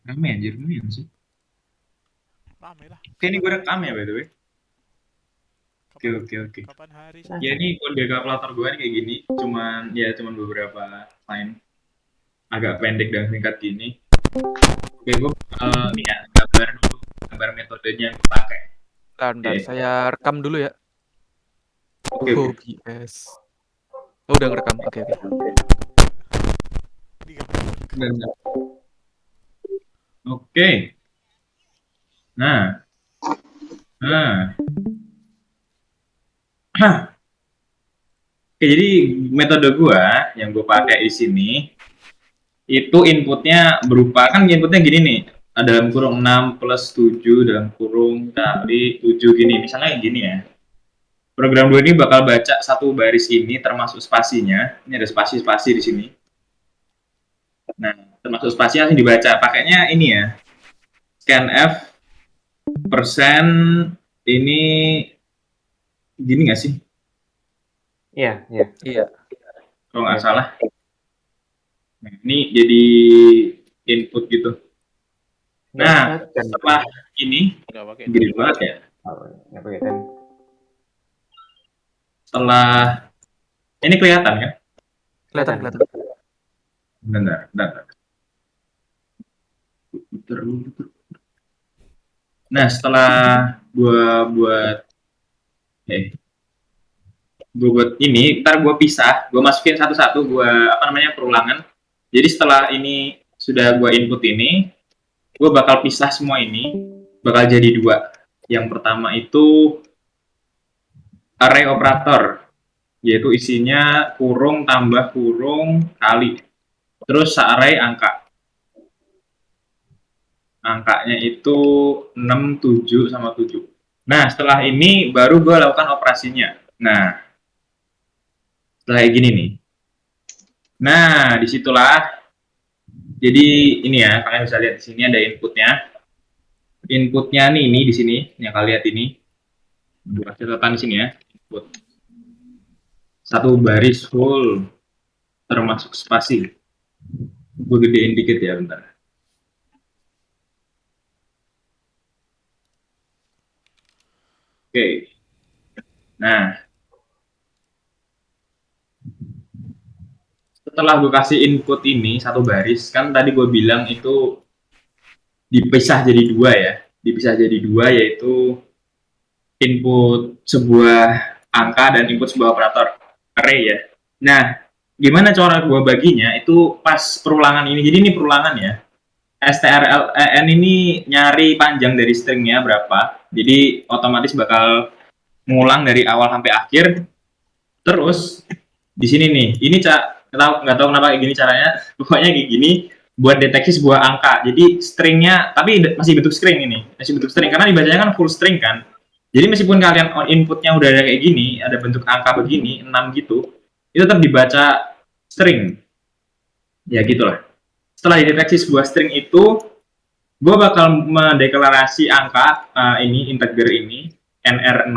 Rame anjir, lumayan sih. Rame lah. Oke, ini gue rekam ya, by the way. Oke, Kapan oke, oke. kapan hari Nah, Ya, Sabtu? ini kode kalkulator gue nih kayak gini. Cuman beberapa line. Agak pendek dan singkat gini. Oke, gue nih ya, gambar dulu. Gambar metodenya yang gue pakai. Bentar, Oke, bentar. Saya rekam dulu ya. oke, oke. OBS. Oh, udah ngerekam. Oke, oke. Di gambar. Bentar. Oke. Nah, nah. Oke, jadi metode gue yang gue pakai di sini itu inputnya berupa, kan inputnya gini nih, dalam kurung 6 plus 7 dalam kurung kali 7 gini, misalnya kayak gini ya. Program 2 ini bakal baca satu baris ini termasuk spasinya. Ini ada spasi-spasi di sini. Nah, termasuk spasi yang dibaca. Pakainya ini ya, scanf persen ini gini nggak sih? iya, iya. Iya. Kalau nggak Iya. salah. Nah, ini jadi input gitu. Nah, Nggak kan? setelah ini, Enggak pakai gede banget ya. Oh, nggak pakai tem. Setelah ini kelihatan kan? Kelihatan, kelihatan. Bentar, bentar. Puter. Nah, setelah gua buat gue buat ini, ntar gue pisah, gue masukin satu-satu, gue apa namanya perulangan. Jadi setelah ini sudah gue input ini, gue bakal pisah semua ini, bakal jadi dua. Yang pertama itu array operator, yaitu isinya kurung tambah kurung kali. Terus array angka. Angkanya itu 6, 7, sama 7. Nah, setelah ini baru gue lakukan operasinya. Nah, setelah kayak gini nih. Nah, disitulah. Jadi ini ya, kalian bisa lihat di sini ada inputnya. Inputnya nih ini di sini, yang kalian lihat ini. Buat catatan di sini ya. Input. Satu baris full termasuk spasi. Gue gedein dikit ya, bentar. Oke. Nah, setelah gue kasih input ini satu baris, kan tadi gue bilang itu dipisah jadi dua ya. Dipisah jadi dua yaitu input sebuah angka dan input sebuah operator array ya. Nah, gimana cara gue baginya itu pas perulangan ini. Jadi ini perulangan ya. strlen ini nyari panjang dari stringnya berapa. Jadi otomatis bakal mengulang dari awal sampai akhir. Terus di sini nih, ini nggak tahu kenapa kayak gini caranya. Pokoknya kayak gini buat deteksi sebuah angka. Jadi stringnya, tapi masih bentuk string ini, masih bentuk string karena dibacanya kan full string kan. Jadi meskipun kalian inputnya udah ada kayak gini, ada bentuk angka begini, 6 gitu, itu tetap dibaca string. Ya gitulah. Setelah dideteksi sebuah string itu, gue bakal mendeklarasi angka ini, integer ini, nr0,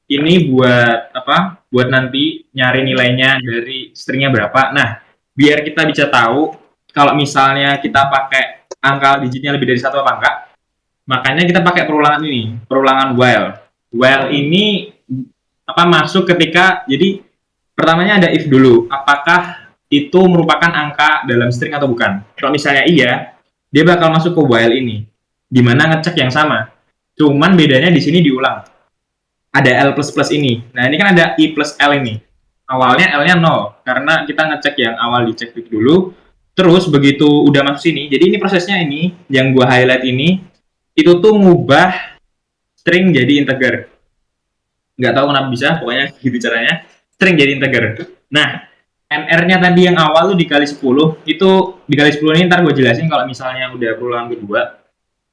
ini buat apa? Buat nanti nyari nilainya dari stringnya berapa. Nah, biar kita bisa tahu kalau misalnya kita pakai angka digitnya lebih dari satu apa enggak, makanya kita pakai perulangan ini, perulangan while. While ini apa masuk ketika jadi pertamanya ada if dulu, apakah itu merupakan angka dalam string atau bukan. Kalau misalnya iya, dia bakal masuk ke while ini, dimana ngecek yang sama. Cuman bedanya di sini diulang ada L plus plus ini. Nah, ini kan ada I plus L ini. Awalnya L-nya 0, karena kita ngecek yang awal dicek dulu. Terus begitu udah masuk sini, jadi ini prosesnya ini, yang gua highlight ini, itu tuh ngubah string jadi integer. Nggak tahu kenapa bisa, pokoknya gitu caranya. String jadi integer. Nah, NR-nya tadi yang awal tuh dikali 10, itu dikali 10 ini ntar gue jelasin kalau misalnya udah perulangan kedua.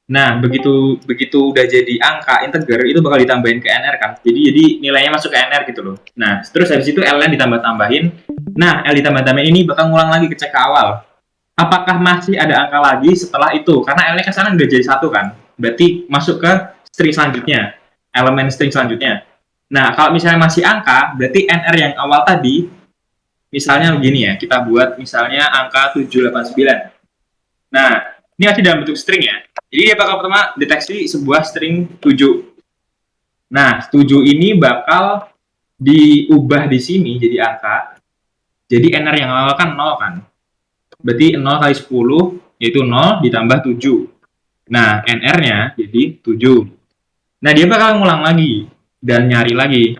Nah, begitu begitu udah jadi angka integer itu bakal ditambahin ke NR kan. Jadi nilainya masuk ke NR gitu loh. Nah, terus habis itu L-nya ditambah-tambahin. Nah, L ditambah-tambahin ini bakal ngulang lagi ke cek ke awal. Apakah masih ada angka lagi setelah itu? Karena L-nya kan sana udah jadi satu kan. Berarti masuk ke string selanjutnya. Elemen string selanjutnya. Nah, kalau misalnya masih angka, berarti NR yang awal tadi, misalnya begini ya, kita buat misalnya angka 789. Nah, ini masih dalam bentuk string ya. Jadi dia bakal pertama deteksi sebuah string 7. Nah, 7 ini bakal diubah di sini jadi angka. Jadi NR yang awal kan 0 kan. Berarti 0 kali 10 yaitu 0 ditambah 7. Nah, NR-nya jadi 7. Nah, dia bakal ngulang lagi dan nyari lagi.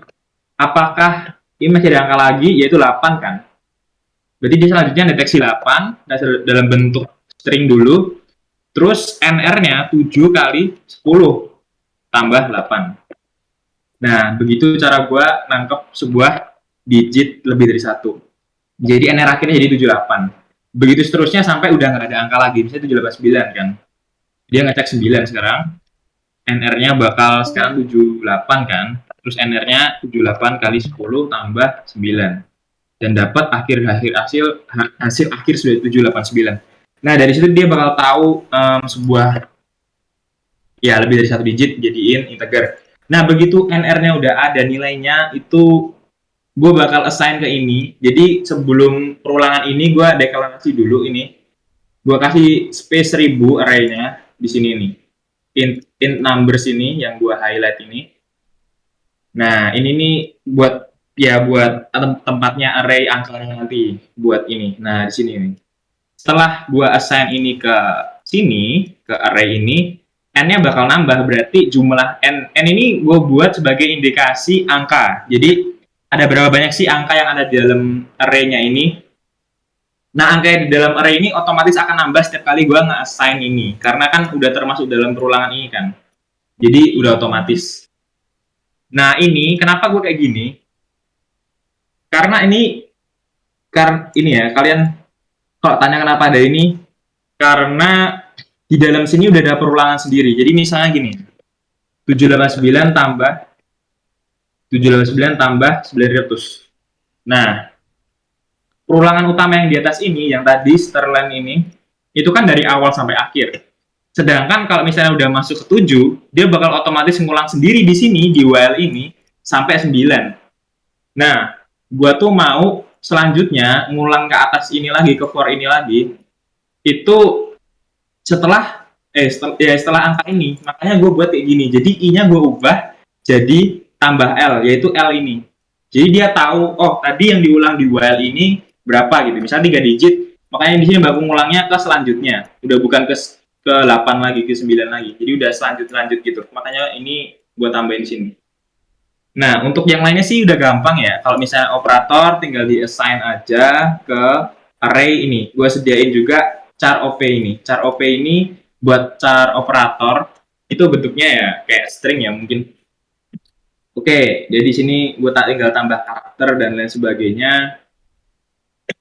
Apakah ini masih ada angka lagi, yaitu 8 kan? Berarti dia selanjutnya deteksi 8 dalam bentuk string dulu. Terus NR-nya 7 kali 10 tambah 8. Nah, begitu cara gue nangkep sebuah digit lebih dari 1. Jadi NR akhirnya jadi 78. Begitu seterusnya sampai udah nggak ada angka lagi. Misalnya 789 kan. Dia ngecek 9 sekarang. NR-nya bakal sekarang 78 kan. Terus NR-nya 78 kali 10 tambah 9. Dan dapat hasil akhir sudah 789. Nah, dari situ dia bakal tahu sebuah ya lebih dari 1 digit jadiin integer. Nah, begitu NR-nya udah ada nilainya, itu gue bakal assign ke ini. Jadi sebelum perulangan ini gue deklarasi dulu ini. Gue kasih space 1000 array-nya di sini nih. Int numbers ini yang gue highlight ini. Nah, ini nih buat tempatnya array angkanya nanti buat ini. Nah, di sini nih. Setelah gue assign ini ke sini, ke array ini, n-nya bakal nambah, berarti jumlah n ini gue buat sebagai indikasi angka. Jadi ada berapa banyak sih angka yang ada di dalam array-nya ini. Nah, angka yang di dalam array ini otomatis akan nambah setiap kali gue nge-assign ini, karena kan udah termasuk dalam perulangan ini kan. Jadi udah otomatis. Nah, ini kenapa gue kayak gini? Karena ini ya, kalian kalau tanya kenapa ada ini, karena di dalam sini udah ada perulangan sendiri. Jadi misalnya gini, 789 tambah 900. Nah, perulangan utama yang di atas ini, yang tadi Sterling ini, itu kan dari awal sampai akhir. Sedangkan kalau misalnya udah masuk ke 7, dia bakal otomatis ngulang sendiri di sini, di while ini, sampai 9. Nah, gua tuh mau selanjutnya ngulang ke atas ini lagi, ke for ini lagi, itu setelah angka ini. Makanya gue buat kayak gini. Jadi I-nya gue ubah jadi tambah L, yaitu L ini. Jadi dia tahu, oh tadi yang diulang di while ini berapa gitu. Misalnya 3 digit, makanya di sini baku ngulangnya ke selanjutnya. Udah bukan ke 8 lagi, ke 9 lagi. Jadi udah selanjut gitu. Makanya ini gue tambahin di sini. Nah, untuk yang lainnya sih udah gampang ya. Kalau misalnya operator tinggal di-assign aja ke array ini. Gue sediain juga char op ini. Char op ini buat char operator itu bentuknya ya kayak string ya mungkin. Oke, jadi sini gue tinggal tambah karakter dan lain sebagainya.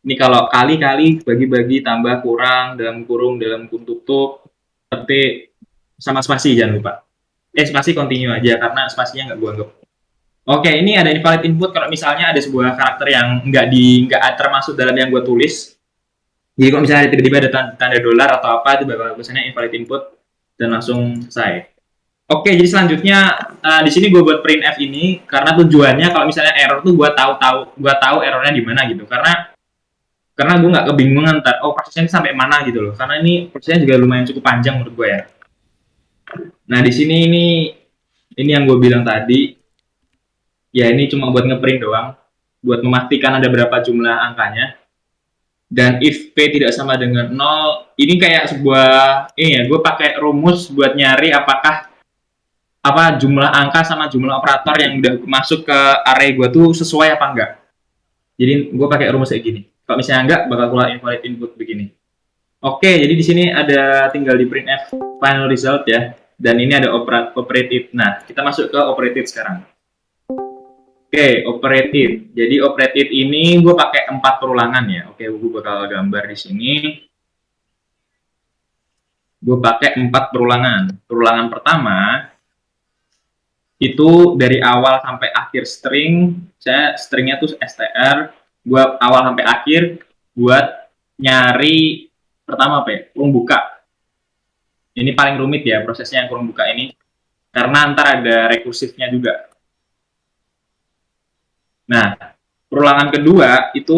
Ini kalau kali-kali, bagi-bagi, tambah, kurang, dalam kurung, dalam kurung tutup, tapi sama spasi jangan lupa. Spasi continue aja karena spasinya nggak gue anggap. Oke, ini ada invalid input kalau misalnya ada sebuah karakter yang nggak termasuk dalam yang gue tulis. Jadi kalau misalnya tiba-tiba ada tanda dolar atau apa, itu bakal tulisannya invalid input dan langsung selesai. Oke, jadi selanjutnya di sini gue buat printf ini karena tujuannya kalau misalnya error tuh gue tahu errornya di mana gitu. Karena gue nggak kebingungan prosesnya sampai mana gitu loh. Karena ini prosesnya juga lumayan cukup panjang menurut gue ya. Nah di sini ini yang gue bilang tadi. Ya ini cuma buat ngeprint doang, buat memastikan ada berapa jumlah angkanya. Dan if P tidak sama dengan 0, ini kayak sebuah, gue pakai rumus buat nyari apakah jumlah angka sama jumlah operator yang udah masuk ke array gue tuh sesuai apa enggak. Jadi gue pakai rumus kayak gini. Kalau misalnya enggak, bakal keluar invalid input begini. Oke, jadi di sini ada tinggal di printf final result ya. Dan ini ada operative. Nah, kita masuk ke operative sekarang. Oke, operative. Jadi operative ini gue pakai 4 perulangan ya. Oke, gue bakal gambar di sini. Gue pakai 4 perulangan. Perulangan pertama itu dari awal sampai akhir string. Stringnya tuh str. Gue awal sampai akhir buat nyari pertama apa ya? Kurung buka. Ini paling rumit ya prosesnya yang kurung buka ini. Karena ntar ada rekursifnya juga. Nah, perulangan kedua itu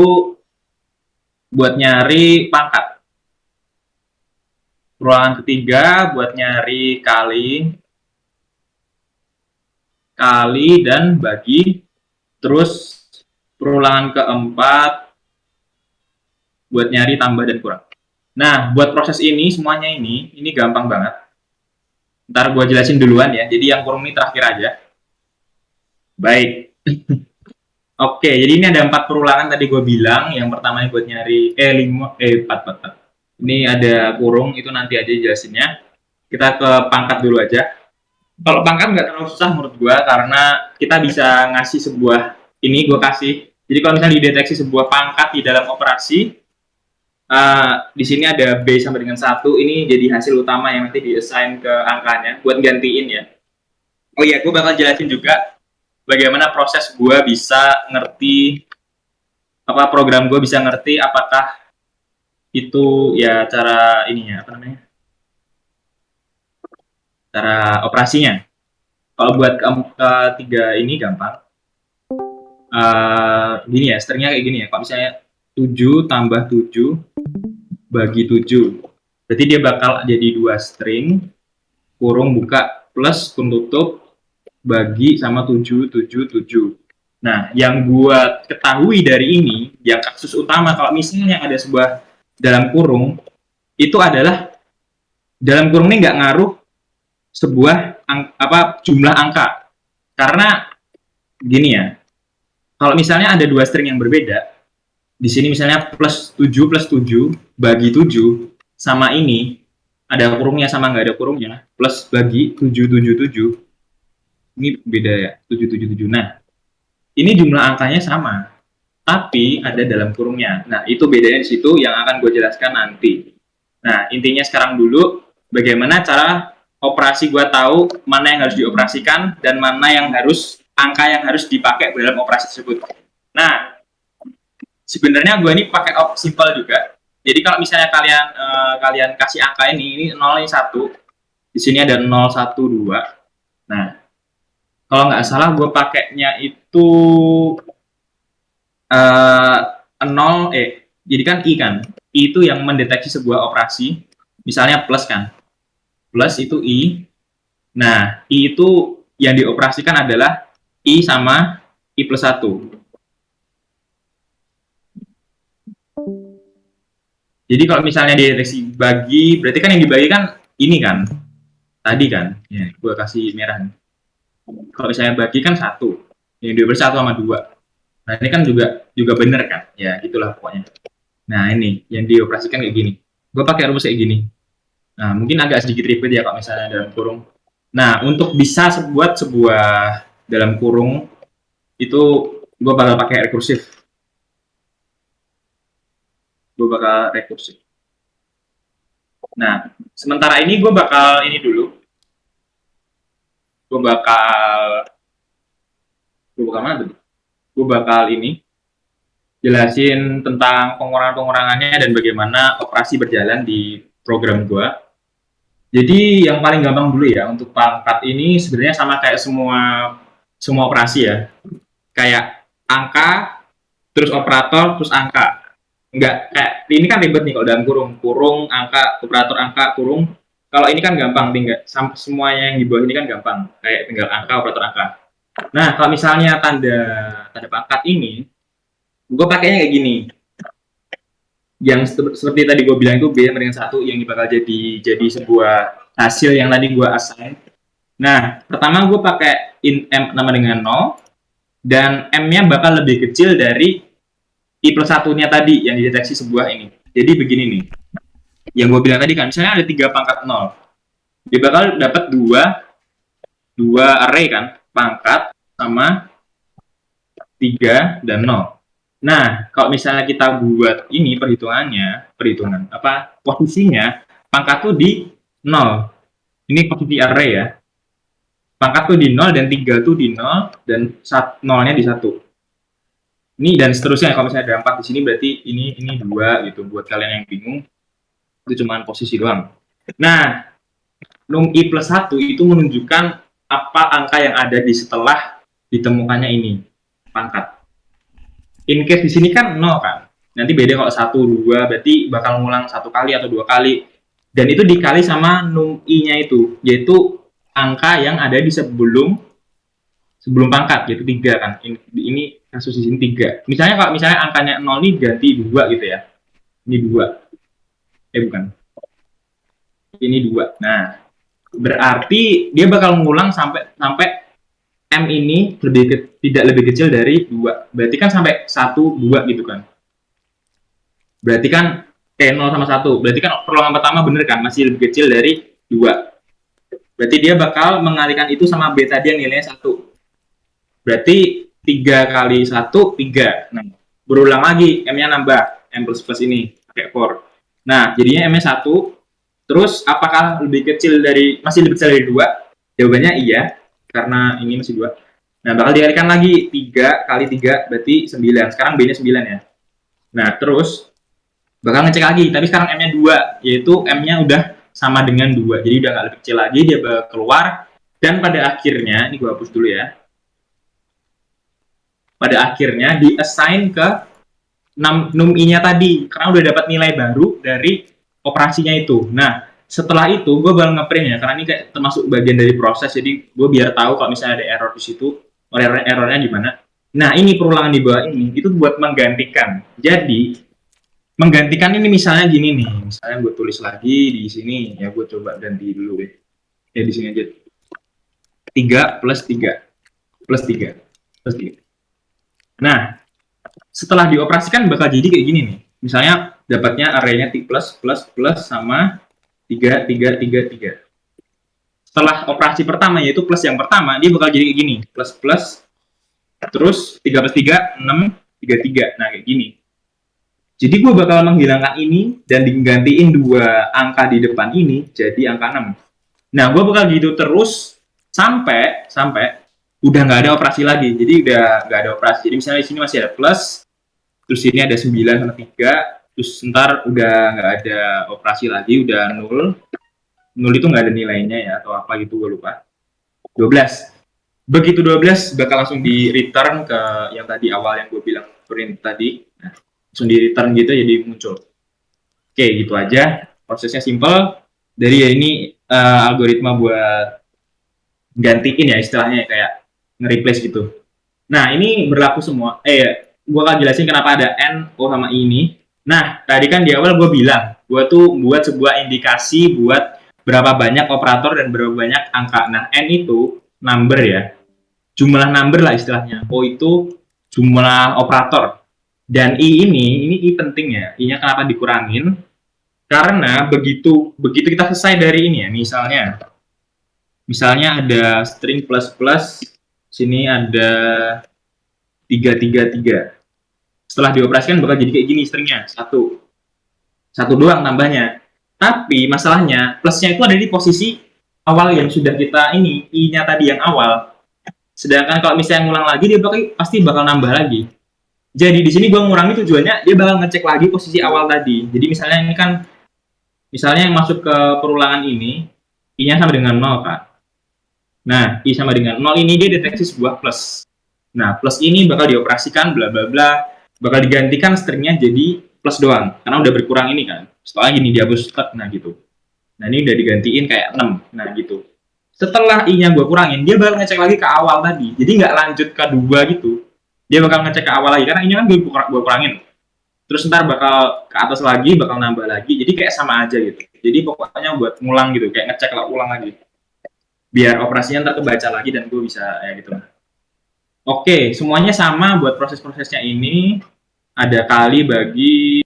buat nyari pangkat. Perulangan ketiga buat nyari kali dan bagi. Terus perulangan keempat buat nyari tambah dan kurang. Nah, buat proses ini semuanya ini gampang banget. Ntar gue jelasin duluan ya. Jadi yang kurung ini terakhir aja. Baik. Oke, jadi ini ada 4 perulangan tadi gue bilang. Yang pertama buat nyari 4. Ini ada kurung, itu nanti aja jelasinnya. Kita ke pangkat dulu aja. Kalau pangkat nggak terlalu susah menurut gue, karena kita bisa ngasih sebuah, ini gue kasih. Jadi kalau misalnya dideteksi sebuah pangkat di dalam operasi, di sini ada B sampai dengan 1, ini jadi hasil utama yang nanti di-assign ke angkanya buat gantiin ya. Oh iya, gue bakal jelasin juga bagaimana proses gue bisa ngerti, program gue bisa ngerti apakah itu ya cara ininya, cara operasinya. Kalau buat ketiga ini gampang. Gini ya, stringnya kayak gini ya. Kalau misalnya 7 tambah 7 bagi 7. Berarti dia bakal jadi 2 string, kurung buka, plus penutup, bagi sama 7, 7, 7. Nah, yang gua ketahui dari ini, yang kasus utama kalau misalnya ada sebuah dalam kurung, itu adalah dalam kurung ini nggak ngaruh sebuah jumlah angka. Karena gini ya, kalau misalnya ada 2 string yang berbeda, di sini misalnya plus 7 bagi 7 sama ini, ada kurungnya sama nggak ada kurungnya, plus bagi 7, 7, 7, ini beda ya, 7, 7, 7. Nah, ini jumlah angkanya sama, tapi ada dalam kurungnya. Nah, itu bedanya di situ yang akan gue jelaskan nanti. Nah, intinya sekarang dulu, bagaimana cara operasi gue tahu mana yang harus dioperasikan dan mana yang angka yang harus dipakai dalam operasi tersebut. Nah, sebenarnya gue ini pakai simple juga. Jadi kalau misalnya kalian kasih angka ini 0, ini 1, di sini ada 0, 1, 2. Nah, kalau nggak salah gue pakainya itu 0, jadi kan I kan. I itu yang mendeteksi sebuah operasi, misalnya plus kan. Plus itu I. Nah, I itu yang dioperasikan adalah I sama I plus 1. Jadi kalau misalnya dideteksi bagi, berarti kan yang dibagi kan ini kan, tadi kan, ya, gue kasih merah. Kalau misalnya bagi kan 1, yang dibagi 1 sama 2. Nah ini kan juga bener kan, ya itulah pokoknya. Nah ini yang dioperasikan kayak gini. Gue pakai rumus kayak gini. Nah mungkin agak sedikit ribet ya kalau misalnya dalam kurung. Nah untuk bisa buat sebuah dalam kurung itu gue bakal pakai rekursif. Nah, sementara ini gue bakal ini dulu. Gue bakal mana tuh? Gue bakal ini jelasin tentang pengurangan-pengurangannya dan bagaimana operasi berjalan di program gue. Jadi yang paling gampang dulu ya, untuk pangkat ini sebenarnya sama kayak semua operasi ya. Kayak angka, terus operator, terus angka. Enggak, kayak ini kan ribet nih kalau dalam kurung, angka, operator angka, kurung. Kalau ini kan gampang, tinggal semuanya yang di bawah ini kan gampang, kayak tinggal angka, operator angka. Nah, kalau misalnya tanda pangkat ini, gue pakainya kayak gini. Yang seperti tadi gue bilang itu B sama dengan 1 yang bakal jadi sebuah hasil yang tadi gue assign. Nah, pertama gue pakai M nama dengan 0, dan M-nya bakal lebih kecil dari I plus 1-nya tadi yang dideteksi sebuah ini. Jadi begini nih, yang gue bilang tadi kan, misalnya ada 3 pangkat 0, dia bakal dapat 2 array kan, pangkat sama 3 dan 0. Nah, kalau misalnya kita buat ini perhitungan posisinya, pangkat tuh di 0. Ini posisi array ya. Pangkat tuh di 0 dan 3 tuh di 0 dan 0-nya di 1. Ini dan seterusnya. Kalau misalnya ada 4 di sini berarti ini 2 gitu. Buat kalian yang bingung, itu cuma posisi doang. Nah, num I plus 1 itu menunjukkan apa angka yang ada di setelah ditemukannya ini, pangkat. In case di sini kan 0 kan. Nanti beda kalau 1, 2, berarti bakal ngulang 1 kali atau 2 kali. Dan itu dikali sama num i-nya itu, yaitu angka yang ada di sebelum pangkat, yaitu 3 kan. Ini kasus di sini 3. Misalnya kalau misalnya angkanya 0 ini ganti 2 gitu ya. Ini 2. Bukan. Ini 2. Nah, berarti dia bakal ngulang sampai M ini tidak lebih kecil dari 2. Berarti kan sampai 1, 2 gitu kan. Berarti kan 0 sama 1. Berarti kan perluangan pertama bener kan, masih lebih kecil dari 2. Berarti dia bakal mengalihkan itu sama B tadi yang nilainya 1. Berarti 3 kali 1, 3. Nah, berulang lagi, M-nya nambah. M plus plus ini, pakai for. Nah, jadinya M-nya 1. Terus, apakah masih lebih kecil dari 2? Jawabannya iya, karena ini masih 2. Nah, bakal dikalikan lagi. 3 kali 3, berarti 9. Sekarang B-nya 9 ya. Nah, terus, bakal ngecek lagi. Tapi sekarang M-nya 2, yaitu M-nya udah sama dengan 2. Jadi udah nggak lebih kecil lagi, dia bakal keluar. Dan pada akhirnya, ini gue hapus dulu ya. Pada akhirnya di-assign ke num i-nya tadi. Karena udah dapat nilai baru dari operasinya itu. Nah, setelah itu gue bakal ngeprint ya. Karena ini kayak termasuk bagian dari proses. Jadi gue biar tahu kalau misalnya ada error di situ. Errornya di mana. Nah, ini perulangan di bawah ini. Itu buat menggantikan. Jadi, menggantikan ini misalnya gini nih, misalnya gue tulis lagi di sini, ya gue coba ganti dulu deh. Ya di sini aja. 3 plus 3 plus 3 plus 3. Nah, setelah dioperasikan bakal jadi kayak gini nih. Misalnya dapatnya arraynya plus sama 3 3 3 3. Setelah operasi pertama yaitu plus yang pertama, dia bakal jadi kayak gini. Plus terus 3 plus 3 6 3 3. Nah, kayak gini. Jadi gue bakal menghilangkan ini dan digantiin 2 angka di depan ini jadi angka 6. Nah, gue bakal gitu terus sampai udah nggak ada operasi lagi. Jadi udah nggak ada operasi. Jadi misalnya di sini masih ada plus, terus ini ada 9 sama 3, terus ntar udah nggak ada operasi lagi, udah 0. 0 itu nggak ada nilainya ya, atau apa gitu, gue lupa. 12. Begitu 12 bakal langsung di return ke yang tadi awal yang gue bilang print tadi. Nah, langsung di return gitu jadi muncul. Oke, gitu aja. Prosesnya simple. Dari ya ini algoritma buat gantiin ya istilahnya, kayak nge-replace gitu. Nah, ini berlaku semua. Gue akan jelasin kenapa ada N, O, sama I ini. Nah, tadi kan di awal gue bilang, gue tuh buat sebuah indikasi buat berapa banyak operator dan berapa banyak angka. Nah, N itu number ya. Jumlah number lah istilahnya. O itu jumlah operator. Dan ini I penting ya. I-nya kenapa dikurangin? Karena begitu kita selesai dari ini ya, misalnya ada string plus plus, sini ada 333. Setelah dioperasikan bakal jadi kayak gini stringnya, satu doang tambahnya. Tapi masalahnya plusnya itu ada di posisi awal yang sudah kita ini, i-nya tadi yang awal. Sedangkan kalau misalnya ngulang lagi, dia pasti bakal nambah lagi. Jadi di sini gue ngurangi tujuannya, dia bakal ngecek lagi posisi awal tadi. Jadi misalnya ini kan, misalnya yang masuk ke perulangan ini, i-nya sama dengan 0 kan. Nah, i sama dengan 0 ini dia deteksi sebuah plus. Nah, plus ini bakal dioperasikan, bla bla bla, bakal digantikan stringnya jadi plus doang, karena udah berkurang ini kan. Setelah gini dihapus, nah gitu. Nah, ini udah digantiin kayak 6, nah gitu. Setelah i-nya gue kurangin, dia bakal ngecek lagi ke awal tadi. Jadi nggak lanjut ke 2 gitu. Dia bakal ngecek ke awal lagi, karena i-nya kan gue kurangin. Terus ntar bakal ke atas lagi, bakal nambah lagi. Jadi kayak sama aja gitu. Jadi pokoknya buat ngulang gitu, kayak ngecek lah ulang lagi. Biar operasinya ntar kebaca lagi dan gue bisa ya gitu. Oke, semuanya sama buat proses-prosesnya ini. Ada kali bagi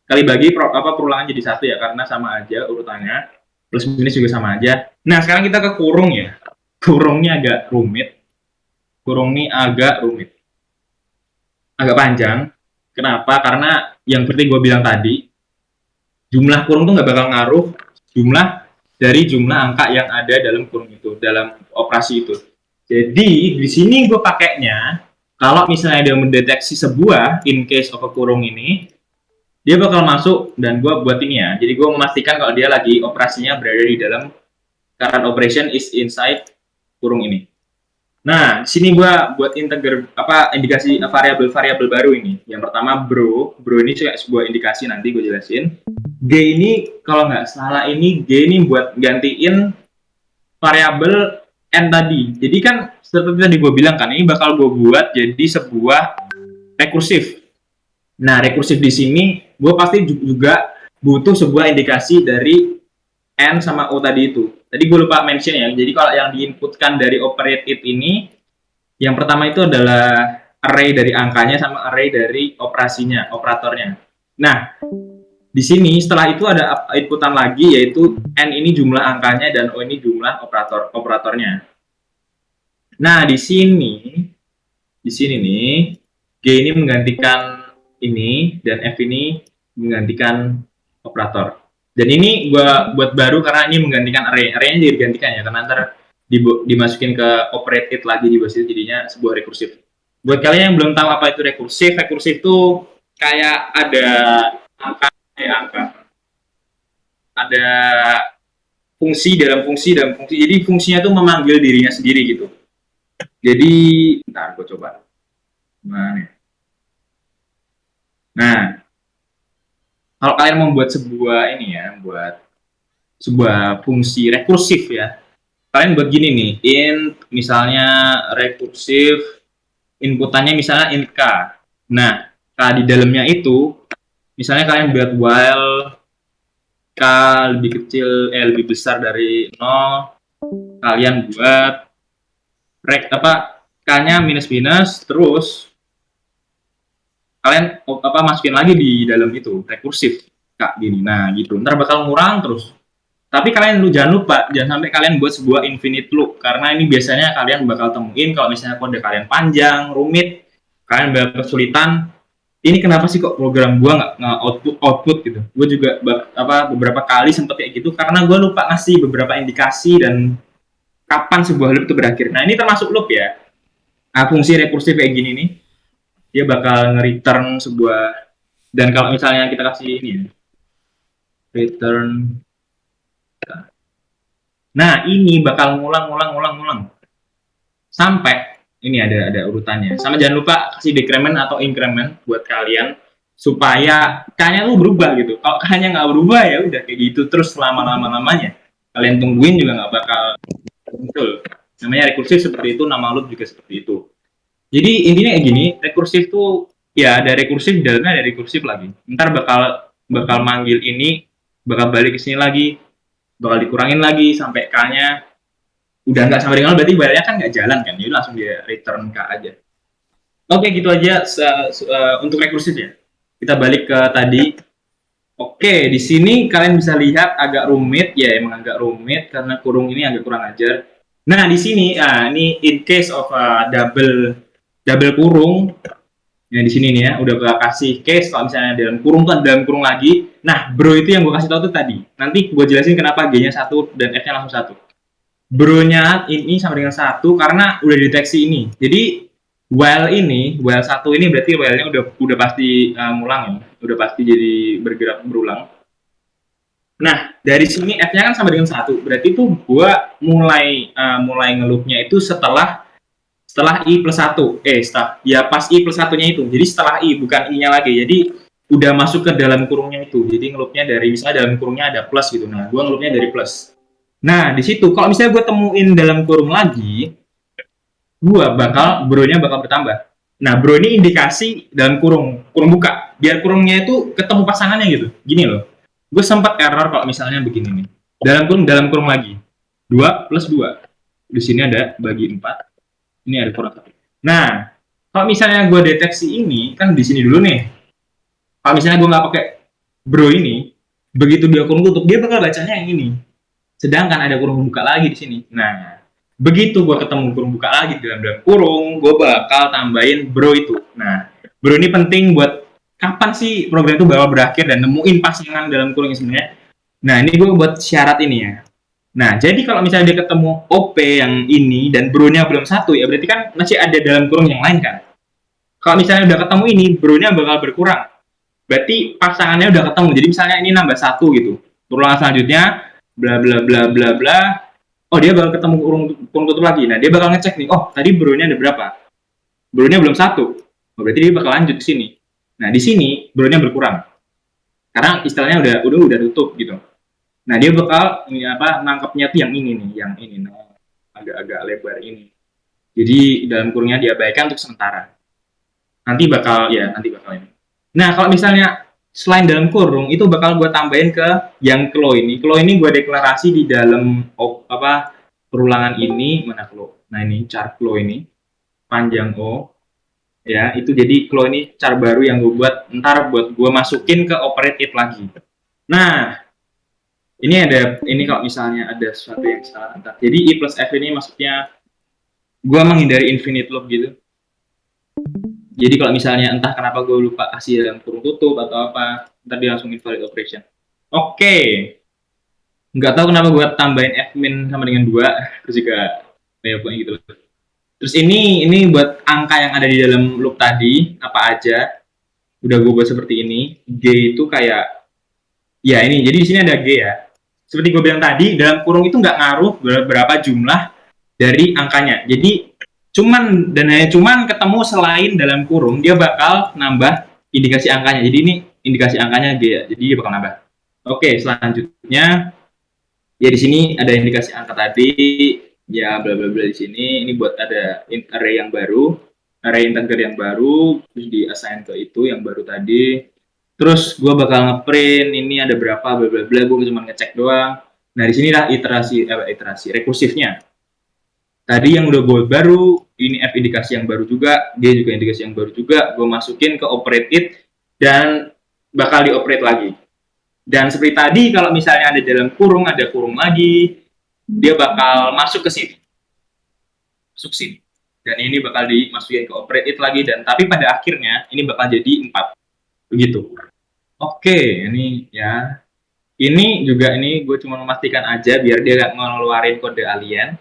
perulangan jadi 1 ya, karena sama aja urutannya. Plus minus juga sama aja. Nah, sekarang kita ke kurung ya. Kurungnya agak rumit. Kurung ini agak rumit. Agak panjang. Kenapa? Karena yang seperti gue bilang tadi, jumlah kurung tuh nggak bakal ngaruh dari jumlah angka yang ada dalam kurung itu, dalam operasi itu. Jadi di sini gue pakainya, kalau misalnya dia mendeteksi sebuah in case of a kurung ini, dia bakal masuk dan gue buat ini ya. Jadi gue memastikan kalau dia lagi operasinya berada di dalam current operation is inside kurung ini. Nah, di sini gua buat integer indikasi variabel-variabel baru ini. Yang pertama bro ini kayak sebuah indikasi, nanti gue jelasin. G ini kalau nggak salah ini G ini buat gantiin variabel n tadi. Jadi kan seperti tadi gue bilang kan, ini bakal gue buat jadi sebuah rekursif. Nah, rekursif di sini gue pasti juga butuh sebuah indikasi dari N sama O tadi itu. Tadi gue lupa mention ya. Jadi kalau yang diinputkan dari operate it ini, yang pertama itu adalah array dari angkanya sama array dari operasinya, operatornya. Nah, di sini setelah itu ada inputan lagi, yaitu N ini jumlah angkanya dan O ini jumlah operatornya. Nah, di sini nih, G ini menggantikan ini dan F ini menggantikan operator. Dan ini gua buat baru karena ini menggantikan array. Array-nya digantikan ya, karena ntar dimasukin ke operate it lagi di bawah situ, jadinya sebuah rekursif. Buat kalian yang belum tahu apa itu rekursif itu kayak ada angka, ada fungsi dalam fungsi. Jadi fungsinya tuh memanggil dirinya sendiri gitu. Jadi, bentar gue coba. Mana? Nah, kalau kalian membuat sebuah ini ya, buat sebuah fungsi rekursif ya, kalian buat gini nih, int misalnya rekursif, inputannya misalnya int k. Nah, k di dalamnya itu, misalnya kalian buat while k lebih besar dari 0, kalian buat k-nya minus, terus kalian masukin lagi di dalam itu rekursif kak gini. Nah gitu, ntar bakal ngurang terus. Tapi kalian jangan lupa, jangan sampai kalian buat sebuah infinite loop, karena ini biasanya kalian bakal temuin kalau misalnya kode kalian panjang, rumit, kalian bakal kesulitan. Ini kenapa sih kok program gua nggak output gitu? Gue juga beberapa kali sempet kayak gitu karena gue lupa ngasih beberapa indikasi dan kapan sebuah loop itu berakhir. Nah ini termasuk loop ya. Nah, fungsi rekursif kayak gini nih, dia bakal nge-return sebuah, dan kalau misalnya kita kasih ini ya, return, nah ini bakal ngulang sampai ini ada urutannya. Sama jangan lupa kasih decrement atau increment buat kalian supaya k-nya lu berubah gitu. Kalau k-nya nggak berubah ya udah kayak gitu terus selama-lamanya. Kalian tungguin juga nggak bakal muncul. Namanya rekursif seperti itu, nama loop juga seperti itu. Jadi intinya kayak gini, rekursif tuh ya ada rekursif, di dalamnya ada rekursif lagi. Ntar bakal manggil ini, bakal balik ke sini lagi, bakal dikurangin lagi sampai k-nya udah nggak sama dengan berarti bayarnya kan nggak jalan kan, jadi langsung dia return k aja. Oke, gitu aja untuk rekursif ya. Kita balik ke tadi. Oke, di sini kalian bisa lihat agak rumit ya, emang agak rumit karena kurung ini agak kurang ajar. Nah di sini, ini in case of double kurung. Nah di sini nih ya, udah gue kasih case kalau misalnya dalam kurung tuh dalam kurung lagi. Nah bro itu yang gue kasih tau tuh tadi. Nanti gue jelasin kenapa G-nya 1 dan F-nya langsung 1. Bro-nya ini sama dengan 1 karena udah deteksi ini. Jadi while 1 ini berarti while-nya udah pasti ngulang ya. Udah pasti jadi bergerak berulang. Nah, dari sini F-nya kan sama dengan 1. Berarti itu gue mulai ngeloop-nya itu setelah I plus 1. Ya pas I plus 1-nya itu. Jadi setelah I, bukan I-nya lagi. Jadi udah masuk ke dalam kurungnya itu. Jadi ngeloop-nya dari, misalnya dalam kurungnya ada plus gitu. Nah, gue ngeloop-nya dari plus. Nah, di situ kalau misalnya gue temuin dalam kurung lagi, bro-nya bakal bertambah. Nah, bro ini indikasi dalam kurung buka. Biar kurungnya itu ketemu pasangannya gitu. Gini loh. Gue sempat error kalau misalnya begini nih. Dalam kurung lagi. 2 plus 2. Di sini ada bagi 4. Ini ada kurang 1. Nah, kalau misalnya gue deteksi ini, kan di sini dulu nih. Kalau misalnya gue nggak pakai bro ini, begitu dia kurung tutup, dia bakal bacanya yang ini. Sedangkan ada kurung buka lagi di sini. Nah, begitu gue ketemu kurung buka lagi di dalam kurung, gue bakal tambahin bro itu. Nah, bro ini penting buat kapan sih program itu bakal berakhir dan nemuin pasangan dalam kurung sebenarnya. Nah, ini gue buat syarat ini ya. Nah, jadi kalau misalnya dia ketemu OP yang ini dan bro-nya belum 1, ya berarti kan masih ada dalam kurung yang lain kan. Kalau misalnya udah ketemu ini, bro-nya bakal berkurang. Berarti pasangannya udah ketemu. Jadi misalnya ini nambah 1 gitu. Ulangan selanjutnya bla bla bla bla bla. oh dia bakal ketemu kurung tutup lagi. Nah dia bakal ngecek nih, oh tadi bro-nya ada berapa? Bro-nya belum satu. Oh, berarti dia bakal lanjut ke sini. Nah di sini bro-nya berkurang karena istilahnya udah tutup gitu. Nah dia bakal ini apa nangkepnya tuh yang ini nih, yang ini, nah, agak-agak lebar ini. Jadi dalam kurungnya diabaikan untuk sementara. Nanti bakal ini. Nah kalau misalnya selain dalam kurung itu bakal gue tambahin ke yang claw ini. Claw ini gue deklarasi di dalam perulangan ini mana claw. Nah ini char claw ini panjang O ya itu jadi claw ini char baru yang gue buat ntar buat gue masukin ke operate it lagi. Nah ini kalau misalnya ada sesuatu yang salah ntar. Jadi I plus F ini maksudnya gue menghindari infinite loop gitu. Jadi kalau misalnya entah kenapa gue lupa kasih dalam kurung tutup atau apa, ntar dia langsung invalid operation. Oke. Nggak tahu kenapa gue tambahin Fmin sama dengan 2, terus juga kayak pokoknya gitu. Terus ini buat angka yang ada di dalam loop tadi, apa aja, udah gue buat seperti ini. G itu kayak, ya ini, jadi di sini ada G ya. Seperti gue bilang tadi, dalam kurung itu nggak ngaruh berapa jumlah dari angkanya. Jadi cuman ketemu selain dalam kurung dia bakal nambah indikasi angkanya. Jadi ini indikasi angkanya G ya. Jadi dia bakal nambah. Oke, selanjutnya ya di sini ada indikasi angka tadi ya bla bla bla di sini. Ini buat ada array yang baru, array integer yang baru terus di assign ke itu yang baru tadi. Terus gue bakal ngeprint ini ada berapa bla bla bla, gue cuma ngecek doang. Nah di sinilah iterasi rekursifnya. Tadi yang udah gue baru, ini F indikasi yang baru juga, G juga indikasi yang baru juga, gue masukin ke operate it, dan bakal dioperate lagi. Dan seperti tadi, kalau misalnya ada dalam kurung, ada kurung lagi, dia bakal masuk ke sini. Masuk sini. Dan ini bakal dimasukin ke operate it lagi, dan tapi pada akhirnya, ini bakal jadi 4. Begitu. Oke, ini ya. Ini juga, ini gue cuma memastikan aja, biar dia gak ngeluarin kode alien.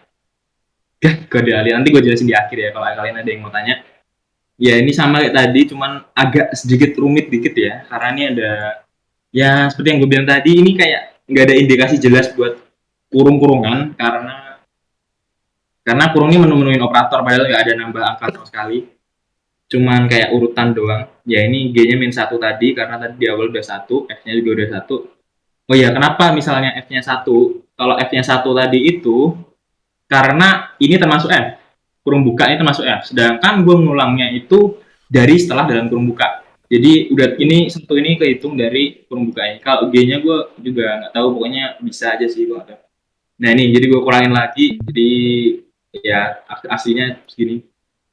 Kode alien nanti gue jelasin di akhir ya kalau kalian ada yang mau tanya. Ya ini sama kayak tadi, cuman agak sedikit rumit dikit ya, karena ini ada ya seperti yang gue bilang tadi, ini kayak nggak ada indikasi jelas buat kurung-kurungan karena kurung ini menu-menuin operator padahal nggak ada nambah angka sama sekali, cuman kayak urutan doang. Ya ini G-nya -1 tadi karena tadi di awal udah 1, F-nya juga udah 1. Oh ya kenapa misalnya F-nya 1? Kalau F-nya 1 tadi itu karena ini termasuk F, kurung buka ini termasuk F, sedangkan gue ngulangnya itu dari setelah dalam kurung buka. Jadi udah ini satu ini kehitung dari kurung buka ini. Kalau G-nya gue juga nggak tahu, pokoknya bisa aja sih gue nggak tahu. Nah ini jadi gue kurangin lagi, jadi ya aslinya segini.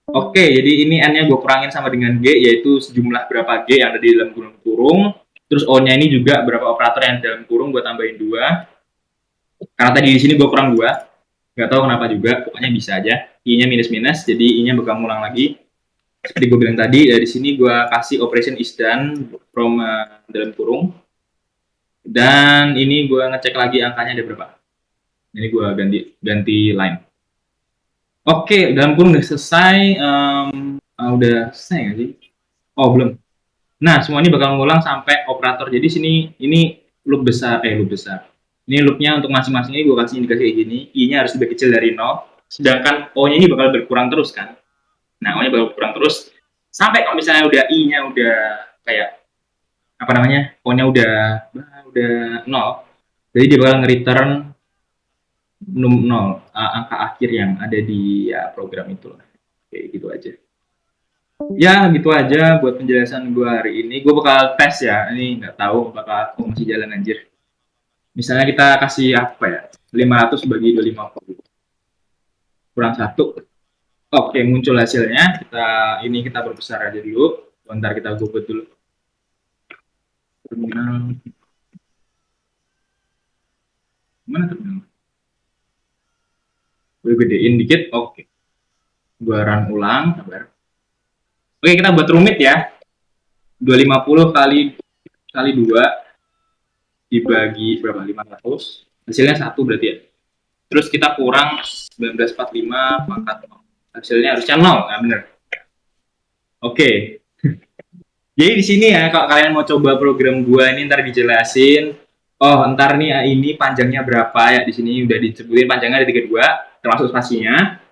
Oke, jadi ini N-nya gue kurangin sama dengan G, yaitu sejumlah berapa G yang ada di dalam kurung. Terus O-nya ini juga berapa operator yang dalam kurung gue tambahin 2. Karena tadi di sini gue kurang 2. Nggak tahu kenapa juga, pokoknya bisa aja. I-nya minus-minus, jadi I-nya bakal ngulang lagi. Seperti gue bilang tadi, dari sini gue kasih operation is done from dalam kurung. Dan ini gue ngecek lagi angkanya ada berapa. Ini gue ganti line. Oke, dalam kurung udah selesai. Udah selesai nggak sih? Oh, belum. Nah, semua ini bakal ngulang sampai operator. Jadi sini, ini loop besar. Ini loopnya untuk masing-masing ini gue kasih indikasi kayak gini. I-nya harus lebih kecil dari 0. Sedangkan O-nya ini bakal berkurang terus kan. Nah, O-nya bakal berkurang terus. Sampai kalau misalnya udah I-nya udah kayak, apa namanya, O-nya udah 0. Jadi dia bakal nge-return 0. Angka akhir yang ada di ya, program itu. Kayak gitu aja. Ya, gitu aja buat penjelasan gue hari ini. Gue bakal tes ya. Ini nggak tahu apakah aku masih jalan anjir. Misalnya kita kasih apa ya, 500 bagi 250 kurang 1. Oke, muncul hasilnya. Kita perbesar aja dulu. Bentar kita gobot dulu. Terminal. Mana terminal? Gue gedein dikit. Oke. Gue run ulang. Sabar. Oke, kita buat rumit ya. 250 kali 2 dibagi berapa? 500. Hasilnya 1 berarti ya. Terus kita kurang 1945 pangkat 0. Hasilnya harusnya 0. Nah, bener. Oke. Jadi di sini ya, kalau kalian mau coba program gua ini ntar dijelasin. Oh, ntar nih ini panjangnya berapa ya, di sini udah disebutin panjangnya ada 32 termasuk spasinya.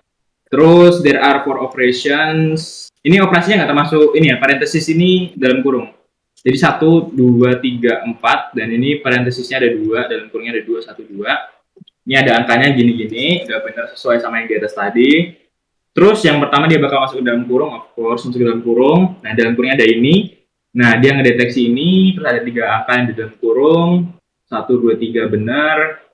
Terus there are four operations. Ini operasinya nggak termasuk ini ya, parenthesis ini dalam kurung. Jadi 1, 2, 3, 4 dan ini parentesisnya ada 2, dalam kurungnya ada 2, 1, 2. Ini ada angkanya gini-gini, udah benar sesuai sama yang di atas tadi. Terus yang pertama dia bakal masuk ke dalam kurung, of course masuk ke dalam kurung. Nah, dalam kurungnya ada ini. Nah, dia ngedeteksi ini, terus ada 3 angka yang di dalam kurung. 1, 2, 3 benar.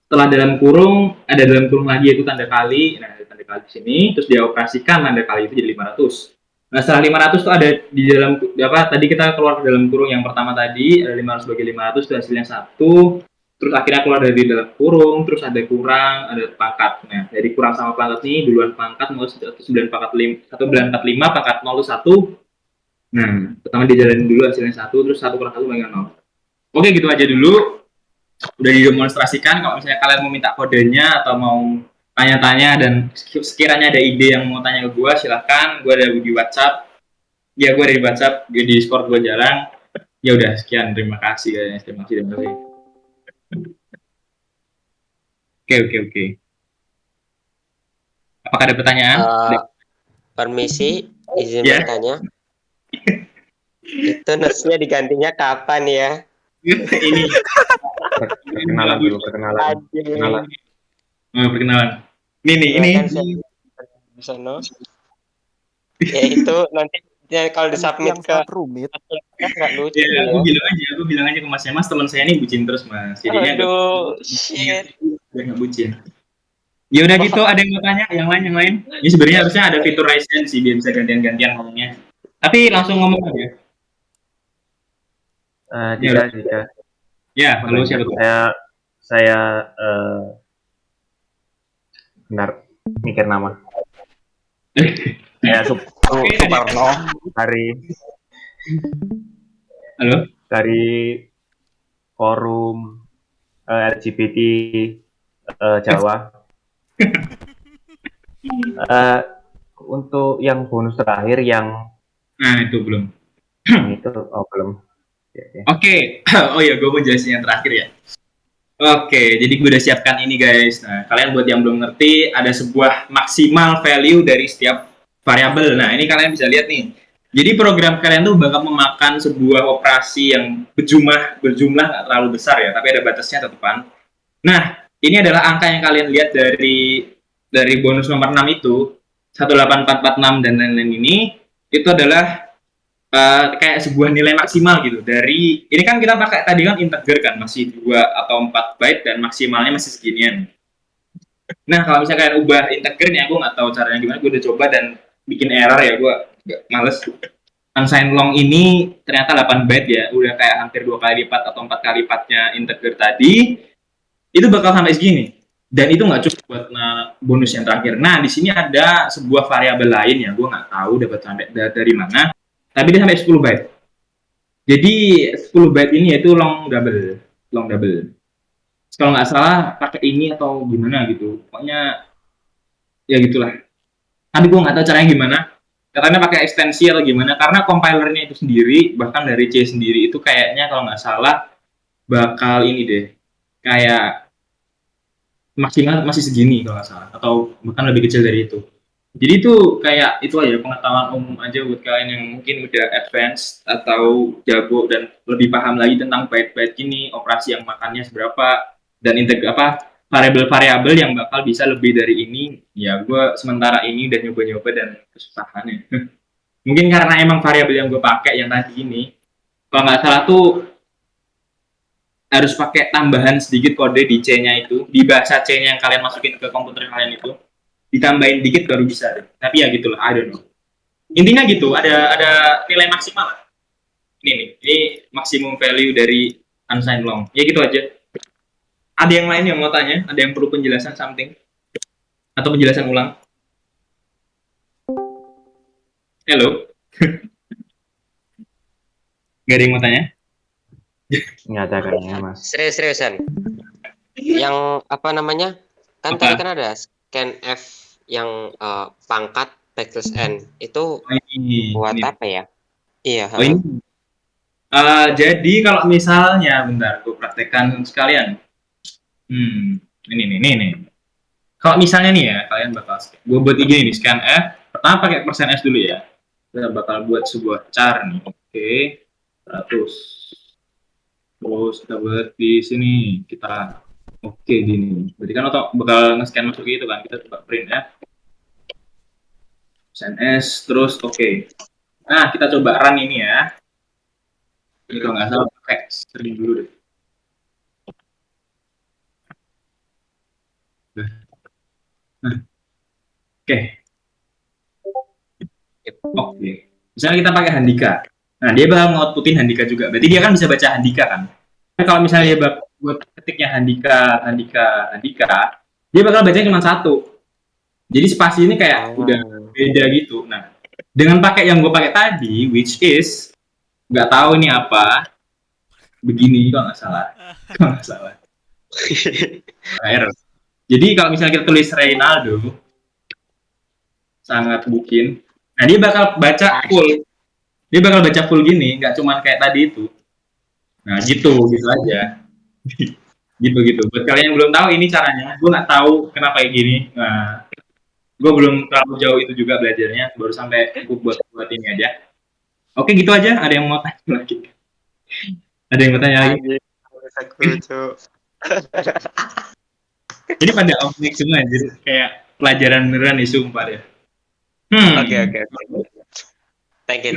Setelah dalam kurung, ada dalam kurung lagi yaitu tanda kali. Nah, ada tanda kali di sini. Terus dia operasikan tanda kali itu jadi 500. Nah, setelah 500 itu ada di dalam, apa, tadi kita keluar ke dalam kurung yang pertama tadi, ada 500 bagi 500, itu hasilnya 1. Terus akhirnya keluar dari dalam kurung, terus ada kurang, ada pangkat. Nah, dari kurang sama pangkat ini, duluan pangkat 1945 pangkat 01. Nah, pertama dijalanin dulu hasilnya 1, terus 1 kurang 1 bagi 0. Oke, gitu aja dulu. Udah didemonstrasikan. Kalau misalnya kalian mau minta kodenya atau mau tanya-tanya dan sekiranya ada ide yang mau tanya ke gue, silahkan. Gue ada di WhatsApp. Ya, gue ada di WhatsApp. Di Discord gue jarang. Ya udah, sekian. Terima kasih guys. Terima kasih. Oke. Apakah ada pertanyaan? Permisi, izin Ya. bertanya. Itu nurse-nya digantinya kapan ya? Ini Perkenalan dulu, perkenalan. perkenalan. Ini. Di sana. Ya itu nanti ya, kalau disubmit yang ke rumit. nggak lucu Ya, ya. aku bilang aja ke Mas teman saya ini bucin terus Mas. Jadinya Aduh, shit. nggak bucin. Ya udah gitu, ada yang mau tanya? Yang lain? Ini sebenarnya harusnya ada fitur raise hand sih, biar bisa gantian-gantian ngomongnya. Tapi langsung ngomong aja. Jika. Ya, halo siapa tuh? Saya benar mikir nama. Saya Suparno Halo? dari forum LGBT Jawa. Untuk yang bonus terakhir yang itu belum. itu belum. Oke. Oh ya, gue mau jelasin yang terakhir ya. Oke, jadi gue udah siapkan ini guys. Nah, kalian buat yang belum ngerti, ada sebuah maksimal value dari setiap variabel. Nah, ini kalian bisa lihat nih. Jadi program kalian tuh bakal memakan sebuah operasi yang berjumlah nggak terlalu besar ya, tapi ada batasnya tetepan. Nah, ini adalah angka yang kalian lihat dari bonus nomor 6 itu, 18446 dan lain-lain ini, itu adalah kayak sebuah nilai maksimal gitu. Dari ini kan kita pakai tadi kan integer kan, masih 2 atau 4 byte dan maksimalnya masih seginian. Nah, kalau misalnya kalian ubah integer nih, aku nggak tahu caranya gimana, gue udah coba dan bikin error ya, gue males. Unsigned long ini ternyata 8 byte ya, udah kayak hampir 2 kali lipat atau 4 kali lipatnya integer tadi. Itu bakal sampai segini. Dan itu nggak cukup buat bonus yang terakhir. Nah, di sini ada sebuah variabel lain ya, gue nggak tahu dapat dari mana. Tapi dia sampai 10 byte. Jadi 10 byte ini yaitu long double. Kalau nggak salah pakai ini atau gimana gitu. Pokoknya ya gitulah. Tapi gue nggak tahu caranya gimana. Katanya pakai ekstensi atau gimana. Karena compilernya itu sendiri, bahkan dari C sendiri itu kayaknya kalau nggak salah bakal ini deh. Kayak maksimal masih segini kalau nggak salah. Atau bahkan lebih kecil dari itu. Jadi itu kayak itu aja pengetahuan umum aja buat kalian yang mungkin udah advance atau jago dan lebih paham lagi tentang byte-byte ini, operasi yang makannya seberapa dan variabel-variabel yang bakal bisa lebih dari ini. Ya gue sementara ini udah nyoba-nyoba dan kesusahannya. Mungkin karena emang variabel yang gue pakai yang tadi ini, kalau nggak salah tuh harus pakai tambahan sedikit kode di C-nya itu, di bahasa C-nya yang kalian masukin ke komputer kalian itu. Ditambahin dikit baru bisa deh. Tapi ya gitulah, I don't know. Intinya gitu, ada nilai maksimal. Ini maksimum value dari unsigned long. Ya gitu aja. Ada yang lain yang mau tanya? Ada yang perlu penjelasan something? Atau penjelasan ulang? Halo? Gak ada yang mau tanya? Nggak ada kayaknya Mas. Serius-seriusan. Yang apa namanya? Kan tadi kan ada scan F yang pangkat backslash n itu buat apa ya? Iya. Oh ini Jadi kalau misalnya, bentar, gue praktekkan sekalian. Ini. Kalau misalnya nih ya, kalian bakal gue buat gini nih, scan F. Pertama pakai persen S dulu ya. Kita bakal buat sebuah char nih. Oke, 100. Terus kita buat di sini. Kita oke gini. Berarti kan otak bakal nge-scan masuk gitu kan. Kita coba print F. Persen S. Terus oke. Nah, kita coba run ini ya. Ini kalau nggak salah pakai string dulu deh. Nah, oke. Oke. Misalnya kita pakai Handika. Nah, dia bakal nge-outputin Handika juga. Berarti dia kan bisa baca Handika kan. Tapi kalau misalnya dia buat ketiknya Handika, dia bakal bacanya cuma satu. Jadi spasi ini kayak udah beda gitu. Nah, dengan pakai yang gue pakai tadi, which is nggak tahu ini apa, begini kalau nggak salah. Kalau nggak salah. Error. Jadi kalau misalnya kita tulis Reynaldo, sangat mungkin. Nah, dia bakal baca full. Dia bakal baca full gini, nggak cuma kayak tadi itu. Nah, gitu aja. gitu. Buat kalian yang belum tahu ini caranya, gue nggak tahu kenapa kayak gini. Nah, gue belum terlalu jauh itu juga belajarnya, baru sampai gue buat ini aja. Oke, gitu aja. Ada yang mau tanya lagi? Ada yang mau tanya lagi? Ini pada omnik semua, jadi kayak pelajaran beneran nih, sumpah deh. Oke. Thank you.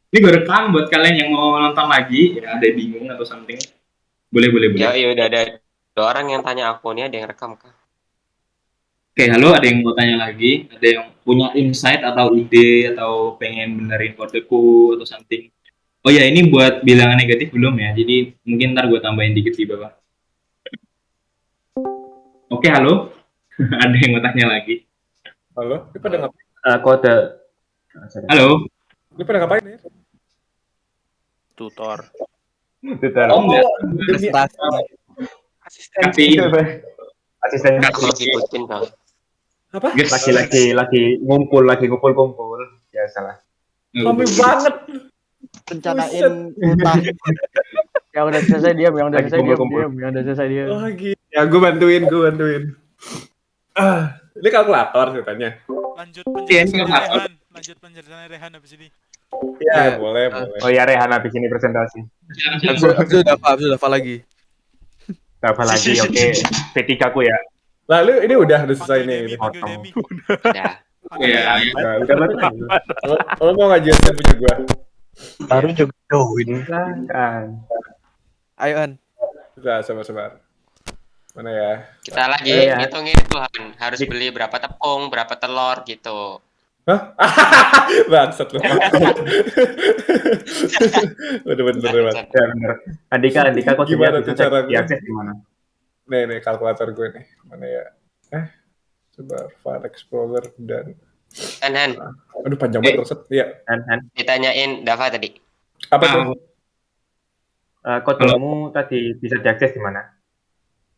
Ini gue rekam buat kalian yang mau nonton lagi, ya ada bingung atau something. Boleh. Ya, udah ada 2 orang yang tanya aku nih, ada yang rekam kah? Oke, halo, ada yang mau tanya lagi? Ada yang punya insight atau ide atau pengen benerin kodeku atau something? Oh ya, ini buat bilangan negatif belum ya, jadi mungkin ntar gue tambahin dikit di bawah. Oke, halo. Ada yang mau tanya lagi? Halo, ini pada ngapain? Kode. Halo. Ini pada ngapain ya? Tutor. Oh, enggak. Asistensi. Asisten. Lagi kucing kah? Apa? Lagi ngumpul. Ya salah. Kami banget. Rencanain utang. Yang udah selesai diam, yang udah Lagi selesai diam, kumpul-kumpul. yang udah selesai diam. Oh gitu. Ya gue bantuin. Ini kalkulator ceritanya. Lanjut Iya, penjelasan Rehan habis ini. Iya, boleh. Oh ya Rehan habis ini presentasi. Abis itu Dava lagi. Apa lagi? Oke. P3 ku ya. Lalu ini udah selesai nih. Panggil Demi. Udah. Iya. Nah, udah banget. Lo mau ngajarin punya gue? Baru juga join. Kan. Ayo An. Sudah, sabar. Mana ya? Kita lagi Iya. ngitungin Tuhan, harus beli berapa tepung, berapa telur gitu. Hah? Bangsat lu. Bener banget. Ya benar. Andika kok Gimana tuh cara gue? diakses di mana? Nih kalkulator gue nih. Mana ya? Coba File Explorer dan Han, aduh panjang banget terus. Iya. Han. ditanyain Dava tadi. Apa tuh? Kodemu tadi bisa diakses di mana?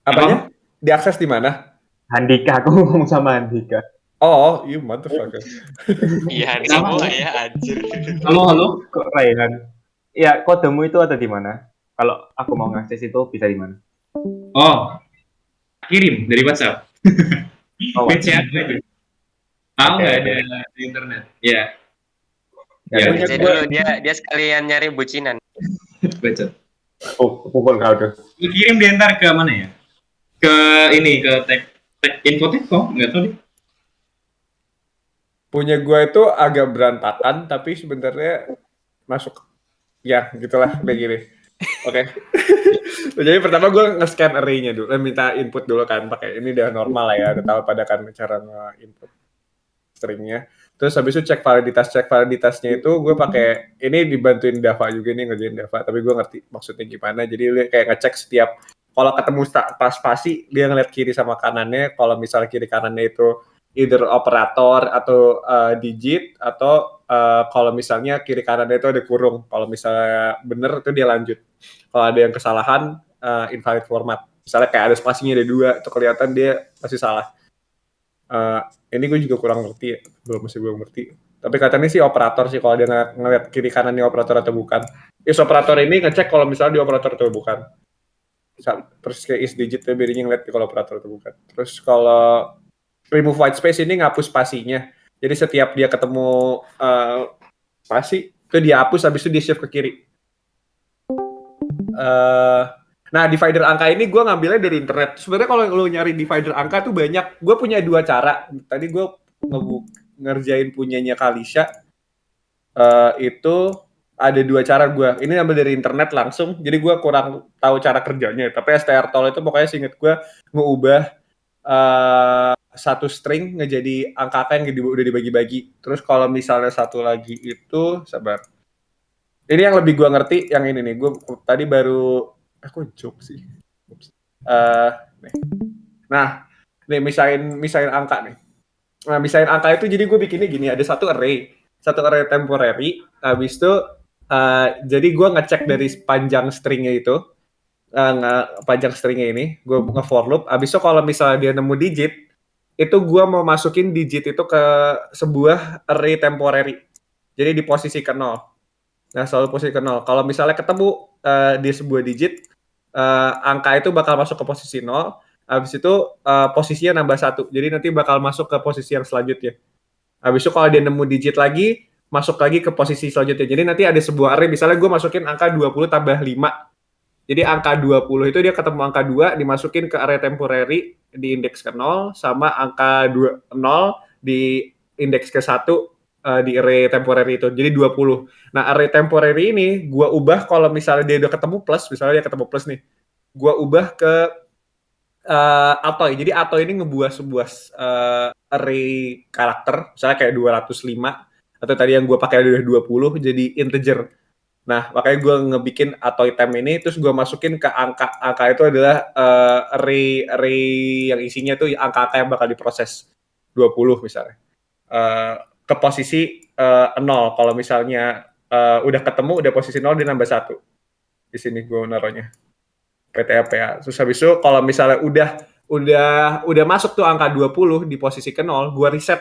Apanya? Diakses di mana? Handika, aku ngomong sama Handika. Oh, you motherfucker. Iya, semua ya anjir. Halo. Kok Raihan? Ya, kodemu itu ada di mana? Kalau aku mau ngakses itu bisa di mana? Oh, kirim dari WhatsApp. Oh, Page ya. Tahu Oke, nggak oke. ada di internet? Iya. Ya, Ya, punya Jadi gue. dulu dia sekalian nyari bucinan. Baca. Oh, pukul kau tuh. Lu kirim diantar ke mana ya? Ke ini, ke tag infotech kok? Nggak tahu deh. Punya gue itu agak berantakan, tapi sebenarnya masuk. Ya, gitulah, kayak gini. Oke. Jadi pertama gue nge-scan array-nya dulu, minta input dulu kan, pakai ini udah normal lah ya, udah tahu pada kan cara nge-input stringnya. Terus habis itu cek validitasnya itu gue pakai ini dibantuin Dava juga nih ngerjain Dava, tapi gue ngerti maksudnya gimana. Jadi dia kayak ngecek setiap kalau ketemu pas spasi dia ngeliat kiri sama kanannya, kalau misalnya kiri kanannya itu either operator atau digit atau kalau misalnya kiri kanannya itu ada kurung. Kalau misalnya bener itu dia lanjut. Kalau ada yang kesalahan invalid format. Misalnya kayak ada spasinya ada 2 itu kelihatan dia pasti salah. Ini gue juga kurang ngerti ya. Masih belum ngerti. Tapi katanya sih operator sih kalau dia ngeliat kiri kanan ini operator atau bukan. Is operator ini ngecek kalau misalnya di operator atau bukan. Terus kayak is digit bedanya ngeliat kalau operator atau bukan. Terus kalau remove white space ini ngapus spasinya. Jadi setiap dia ketemu spasi itu dia hapus, habis itu dia shift ke kiri. Nah, divider angka ini gue ngambilnya dari internet. Sebenarnya kalau lo nyari divider angka tuh banyak. Gue punya 2 cara. Tadi gue ngerjain punyanya Kalisha. Itu ada 2 cara gue. Ini ambil dari internet langsung. Jadi gue kurang tahu cara kerjanya. Tapi STR tool itu pokoknya seinget gue ngeubah satu string ngejadi angka-angka yang udah dibagi-bagi. Terus kalau misalnya satu lagi itu, sabar. Ini yang lebih gue ngerti, yang ini nih. Gue tadi baru, aku joke sih. Nih. Nah, nih misain angka nih. Nah, misain angka itu jadi gue bikinnya gini, ada satu array temporary, habis itu jadi gue ngecek dari panjang stringnya itu, panjang stringnya ini, gue nge-for loop, habis itu kalau misalnya dia nemu digit, itu gue mau masukin digit itu ke sebuah array temporary, jadi di posisi ke 0. Nah, selalu posisi ke 0. Kalau misalnya ketemu di sebuah digit, angka itu bakal masuk ke posisi 0, habis itu posisinya nambah 1. Jadi nanti bakal masuk ke posisi yang selanjutnya. Habis itu kalau dia nemu digit lagi, masuk lagi ke posisi selanjutnya. Jadi nanti ada sebuah array, misalnya gue masukin angka 20 tambah 5. Jadi angka 20 itu dia ketemu angka 2, dimasukin ke array temporary, di indeks ke 0, sama angka 0 di indeks ke 1 di array temporary itu. Jadi 20. Nah, array temporary ini gue ubah kalau misalnya dia udah ketemu plus, misalnya dia ketemu plus nih. Gue ubah ke Atoy. Jadi Atoy ini ngebuat sebuah array karakter, misalnya kayak 205, atau tadi yang gue pakai udah 20, jadi integer. Nah, makanya gue ngebikin Atoy temp ini, terus gue masukin ke angka itu adalah array yang isinya tuh angka-angka yang bakal diproses, 20 misalnya. Ke posisi 0, kalau misalnya udah ketemu, udah posisi 0, dia nambah 1. Di sini gue naruhnya. PTAPA. Terus habis itu kalau misalnya udah masuk tuh angka 20 di posisi ke 0, gue reset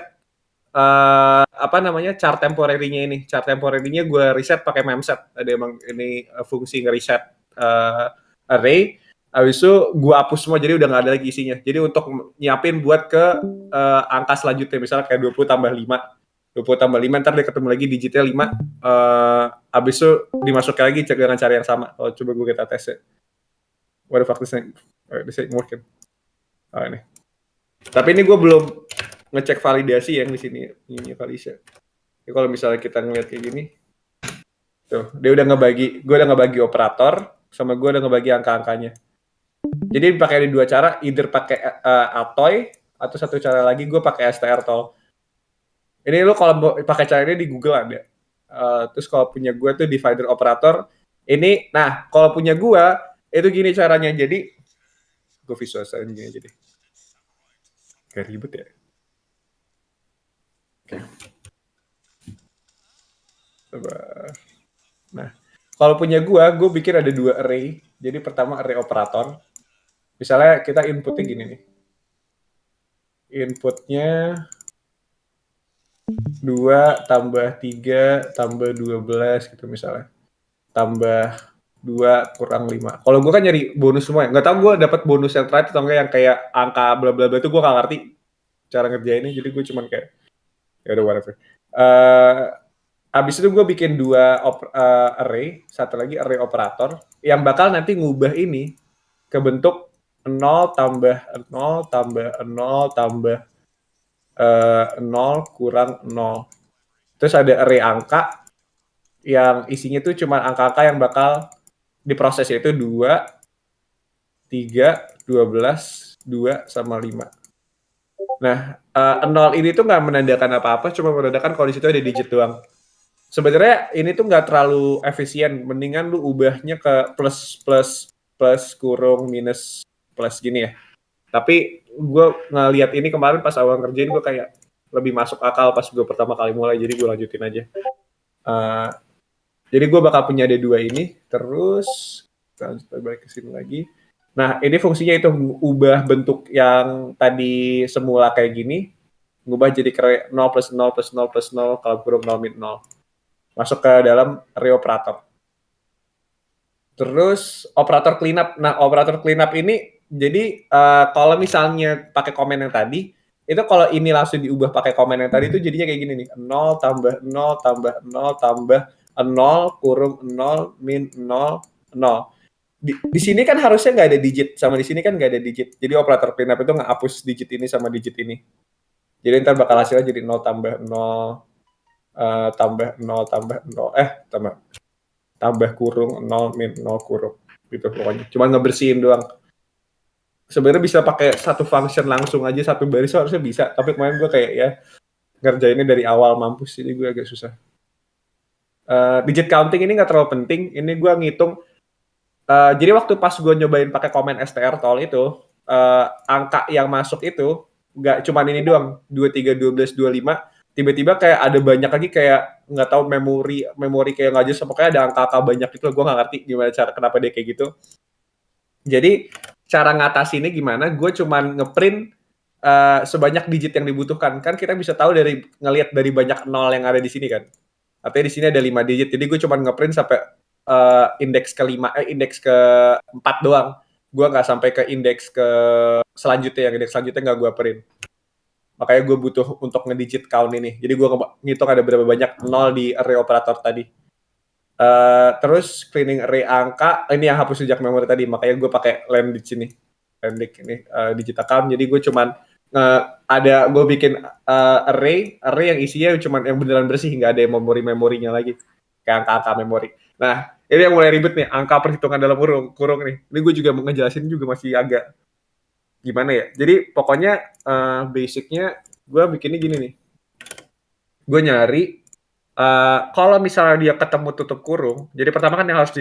char temporary-nya ini. Char temporary-nya gue reset pakai memset. Ada emang ini fungsi nge-reset array. Habis itu gue hapus semua, jadi udah nggak ada lagi isinya. Jadi untuk nyiapin buat ke angka selanjutnya, misalnya kayak 20 tambah 5. 20 tambah 5, ntar dia ketemu lagi digitnya 5. Habis itu dimasukin lagi dengan cara yang sama. Kalau coba gue kita tes ya. What the fuck this ain't working. Ini. Tapi ini gue belum ngecek validasi yang di sini. Ini validasi. Jadi kalau misalnya kita ngeliat kayak gini, tuh dia udah gue udah ngebagi operator, sama gue udah ngebagi angka-angkanya. Jadi pakai ada 2 cara, either pakai Atoy, atau satu cara lagi gue pakai STR tool. Ini lo kalau pakai cara ini di Google ada. Terus kalau punya gue tuh divider operator. Ini, nah kalau punya gue itu gini caranya. Jadi gue visualisasiin gini aja deh. Gak ribet ya. Oke. Coba. Nah, kalau punya gue bikin ada 2 array. Jadi pertama array operator. Misalnya kita inputnya gini nih. Inputnya 2 tambah 3 tambah 12 gitu misalnya. Tambah 2 kurang 5. Kalau gue kan nyari bonus semua ya. Nggak tahu gue dapat bonus yang terakhir atau enggak, yang kayak angka bla bla bla itu gue nggak ngerti cara ngerjainnya. Jadi gue cuman kayak ya udah whatever. Abis itu gue bikin 2 array, satu lagi array operator yang bakal nanti ngubah ini ke bentuk 0 tambah 0 tambah 0 tambah 0 kurang 0. Terus ada array angka yang isinya tuh cuma angka-angka yang bakal diproses, yaitu 2, 3, 12, 2, sama 5. Nah, 0 ini tuh nggak menandakan apa-apa, cuma menandakan kalau di situ ada digit doang. Sebenarnya ini tuh nggak terlalu efisien, mendingan lu ubahnya ke plus kurung minus plus gini ya. Tapi gue ngeliat ini kemarin pas awal ngerjain, gue kayak lebih masuk akal pas gue pertama kali mulai, jadi gue lanjutin aja. Jadi gue bakal punya ada 2 ini, terus kita balik ke sini lagi. Nah, ini fungsinya itu ubah bentuk yang tadi semula kayak gini, ngubah jadi ke 0 plus 0 plus 0 plus 0 kalau kurung 0 min 0. Masuk ke dalam array operator. Terus operator cleanup. Nah, operator cleanup ini jadi kalau misalnya pakai komen yang tadi, itu kalau ini langsung diubah pakai komen yang tadi itu jadinya kayak gini nih. 0 tambah 0 tambah 0 tambah 0 kurung 0 min 0 0. Di sini kan harusnya nggak ada digit, sama di sini kan nggak ada digit. Jadi operator cleanup itu ngehapus digit ini sama digit ini. Jadi ntar bakal hasilnya jadi 0 tambah 0 tambah 0 tambah 0 tambah kurung 0 min 0 kurung gitu pokoknya. Cuma ngebersihin doang. Sebenarnya bisa pakai satu function langsung aja satu baris harusnya bisa, tapi kemarin gue kayak ya ngerjainnya dari awal mampus, jadi gue agak susah. Digit counting ini nggak terlalu penting. Ini gue ngitung. Jadi waktu pas gue nyobain pakai komen strtol itu, angka yang masuk itu nggak cuma ini doang, 23, 12, 25. Tiba-tiba kayak ada banyak lagi kayak nggak tahu memori kayak nggak jelas, pokoknya ada angka-angka banyak itu, gue nggak ngerti gimana cara kenapa dia kayak gitu. Jadi cara ngatasinnya gimana? Gue cuman ngeprint sebanyak digit yang dibutuhkan. Kan kita bisa tahu dari ngelihat dari banyak nol yang ada di sini kan. Artinya di sini ada 5 digit. Jadi gue cuman ngeprint sampai indeks indeks ke 4 doang. Gue nggak sampai ke indeks ke selanjutnya, yang indeks selanjutnya nggak gue print. Makanya gue butuh untuk ngedigit count ini. Jadi gue ngitung ada berapa banyak nol di array operator tadi. Terus cleaning array angka, ini yang hapus sejak memori tadi. Makanya gue pakai lambda sini. Lambda ini digit account. Jadi gue cuman gue bikin array yang isinya cuman yang beneran bersih, nggak ada memorinya lagi. Kayak angka-angka memori. Nah, ini yang mulai ribet nih, angka perhitungan dalam kurung nih. Ini gue juga mau ngejelasin juga masih agak gimana ya. Jadi pokoknya basicnya gue bikinnya gini nih. Gue nyari kalau misalnya dia ketemu tutup kurung, jadi pertama kan yang harus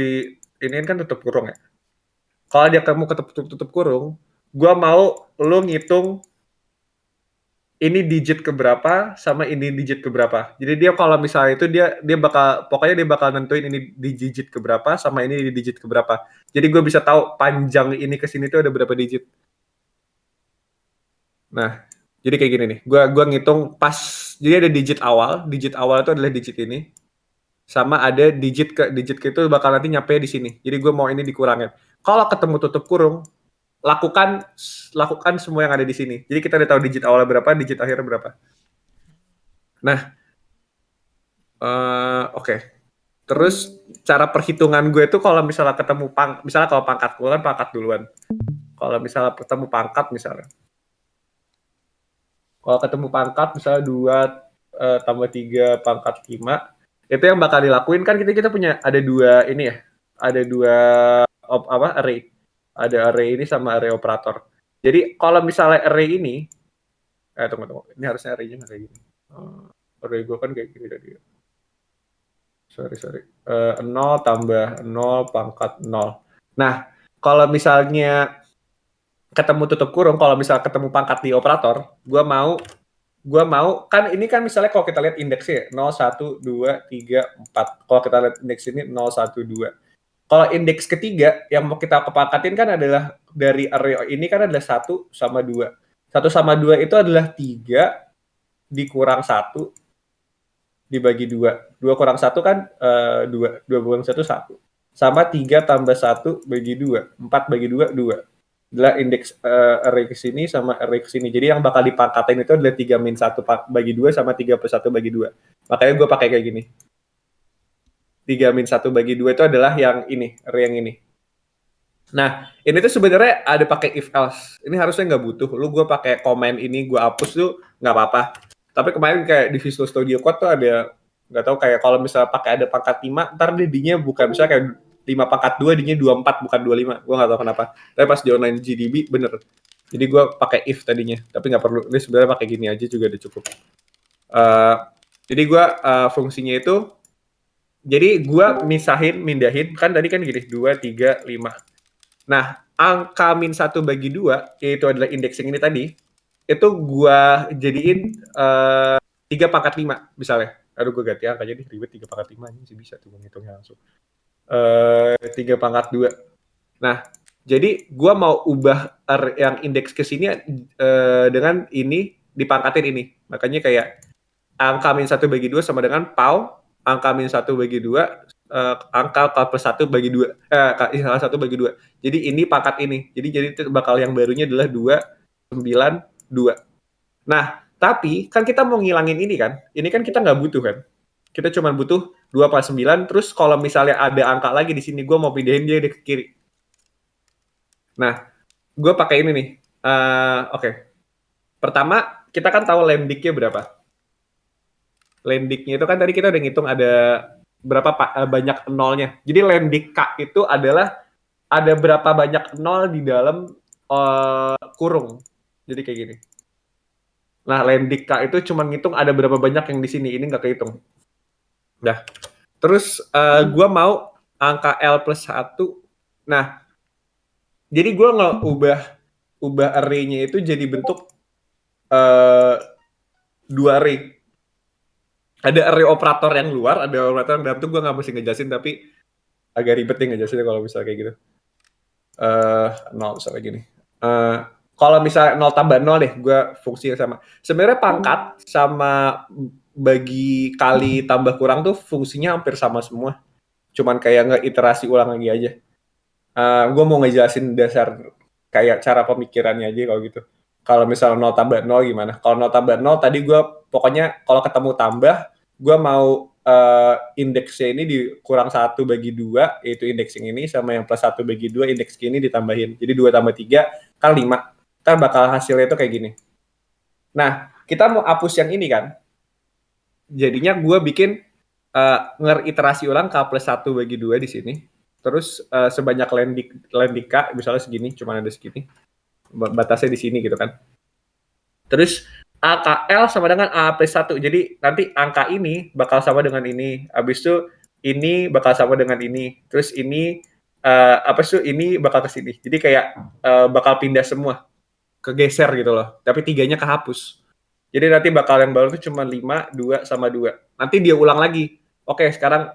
iniin kan tutup kurung ya. Kalau dia ketemu tutup kurung, gue mau lo ngitung ini digit keberapa sama ini digit keberapa. Jadi dia kalau misalnya itu dia bakal nentuin ini di digit keberapa sama ini di digit keberapa. Jadi gue bisa tahu panjang ini ke sini tuh ada berapa digit. Nah, jadi kayak gini nih. Gua ngitung pas. Jadi ada digit awal itu adalah digit ini. Sama ada digit ke itu bakal nanti nyampe di sini. Jadi gue mau ini dikurangin. Kalau ketemu tutup kurung, lakukan semua yang ada di sini. Jadi kita udah tahu digit awalnya berapa, digit akhirnya berapa. Nah, oke. Terus cara perhitungan gue itu kalau misalnya ketemu misalnya kalau pangkat gue kan pangkat duluan. Kalau misalnya ketemu pangkat misalnya. Kalau ketemu pangkat misalnya 2 tambah 3 pangkat 5, itu yang bakal dilakuin kan kita punya ada 2 ini ya. Ada 2 array. Ada array ini sama array operator. Jadi kalau misalnya array ini tunggu. Ini harusnya array-nya nggak kayak gini. Array gue kan kayak gini tadi. Sorry. 0 tambah 0 pangkat 0. Nah, kalau misalnya ketemu tutup kurung, kalau misalnya ketemu pangkat di operator, gue mau kan ini kan misalnya kalau kita lihat indeksnya 0, 1, 2, 3, 4. Kalau kita lihat indeks ini 0, 1, 2. Kalau indeks ketiga yang mau kita kepangkatin kan adalah dari array ini kan adalah 1 sama 2. 1 sama 2 itu adalah 3 dikurang 1 dibagi 2. 2 kurang 1 kan 2. 2 kurang 1, 1. Sama 3 tambah 1 bagi 2. 4 bagi 2, 2. Adalah indeks array ke sini sama array ke sini. Jadi yang bakal dipangkatin itu adalah 3 min 1 bagi 2 sama 3 plus 1 bagi 2. Makanya gue pakai kayak gini. 3 min 1 bagi 2 itu adalah yang ini, array yang ini. Nah, ini tuh sebenarnya ada pakai if else. Ini harusnya nggak butuh. Lu gue pakai komen ini, gue hapus tuh nggak apa-apa. Tapi kemarin kayak di Visual Studio Code tuh ada, nggak tahu kayak kalau misalnya pakai ada pangkat 5, ntar didinya bukan misalnya kayak 5 pangkat 2, dinya 24 bukan 25. Gue nggak tahu kenapa. Tapi pas di online GDB bener. Jadi gue pakai if tadinya, tapi nggak perlu. Ini sebenarnya pakai gini aja juga udah cukup. Jadi gue fungsinya itu, jadi gue mindahin, kan tadi kan gini, 2, 3, 5. Nah, angka min 1 bagi 2, yaitu adalah indexing ini tadi, itu gue jadiin 3 pangkat 5 misalnya. Aduh, gue ganti angka jadi ribet 3 pangkat 5, ini sih bisa tuh ngitungnya langsung. 3 pangkat 2. Nah, jadi gue mau ubah yang indeks ke sini dengan ini dipangkatin ini. Makanya kayak angka min 1 bagi 2 sama dengan PAU, angka min 1 bagi 2, angka K plus 1 bagi 2, salah 1 bagi 2. Jadi ini pangkat ini. Jadi itu bakal yang barunya adalah 2, 9, 2. Nah, tapi kan kita mau ngilangin ini kan. Ini kan kita nggak butuh kan. Kita cuma butuh 2 plus 9, terus kalau misalnya ada angka lagi di sini, gue mau pindahin dia ke kiri. Nah, gue pakai ini nih. Oke. Pertama, kita kan tahu lambdiknya berapa. Lambdiknya itu kan tadi kita udah ngitung ada berapa banyak nolnya. Jadi lambdik K itu adalah ada berapa banyak nol di dalam kurung. Jadi kayak gini. Nah, lambdik K itu cuma ngitung ada berapa banyak yang di sini. Ini nggak kehitung. Nah, terus gue mau angka L plus 1. Nah, jadi gue ubah array-nya itu jadi bentuk 2 array. Ada array operator yang luar, ada operator yang dalam, tuh gue nggak mesti ngejelasin, tapi agak ribet nih ngejelasinnya kalau misalnya kayak gitu. 0 misalnya gini. Kalau misalnya 0 tambah 0 deh, gue fungsi yang sama. Sebenarnya pangkat sama bagi kali tambah kurang tuh fungsinya hampir sama semua. Cuman kayak nge-iterasi ulang lagi aja. Gue mau ngejelasin dasar kayak cara pemikirannya aja kalau gitu. Kalau misalnya 0 tambah 0 gimana? Kalau 0 tambah 0 tadi gue pokoknya kalau ketemu tambah, gue mau indeksnya ini dikurang 1 bagi 2, yaitu indeks yang ini, sama yang plus 1 bagi 2, indeks ini ditambahin. Jadi 2 tambah 3 kan 5. Ntar bakal hasilnya itu kayak gini. Nah, kita mau hapus yang ini kan. Jadinya gue bikin ngeriterasi ulang K plus 1 bagi 2 di sini. Terus sebanyak lambdik K, misalnya segini, cuma ada segini. Batasnya di sini gitu kan. Terus AKL sama dengan A plus 1. Jadi nanti angka ini bakal sama dengan ini. Habis itu ini bakal sama dengan ini. Terus ini ini bakal ke sini. Jadi kayak bakal pindah semua. Kegeser gitu loh. Tapi 3-nya kehapus. Jadi nanti bakal yang baru itu cuma 5, 2, sama 2. Nanti dia ulang lagi. Oke, sekarang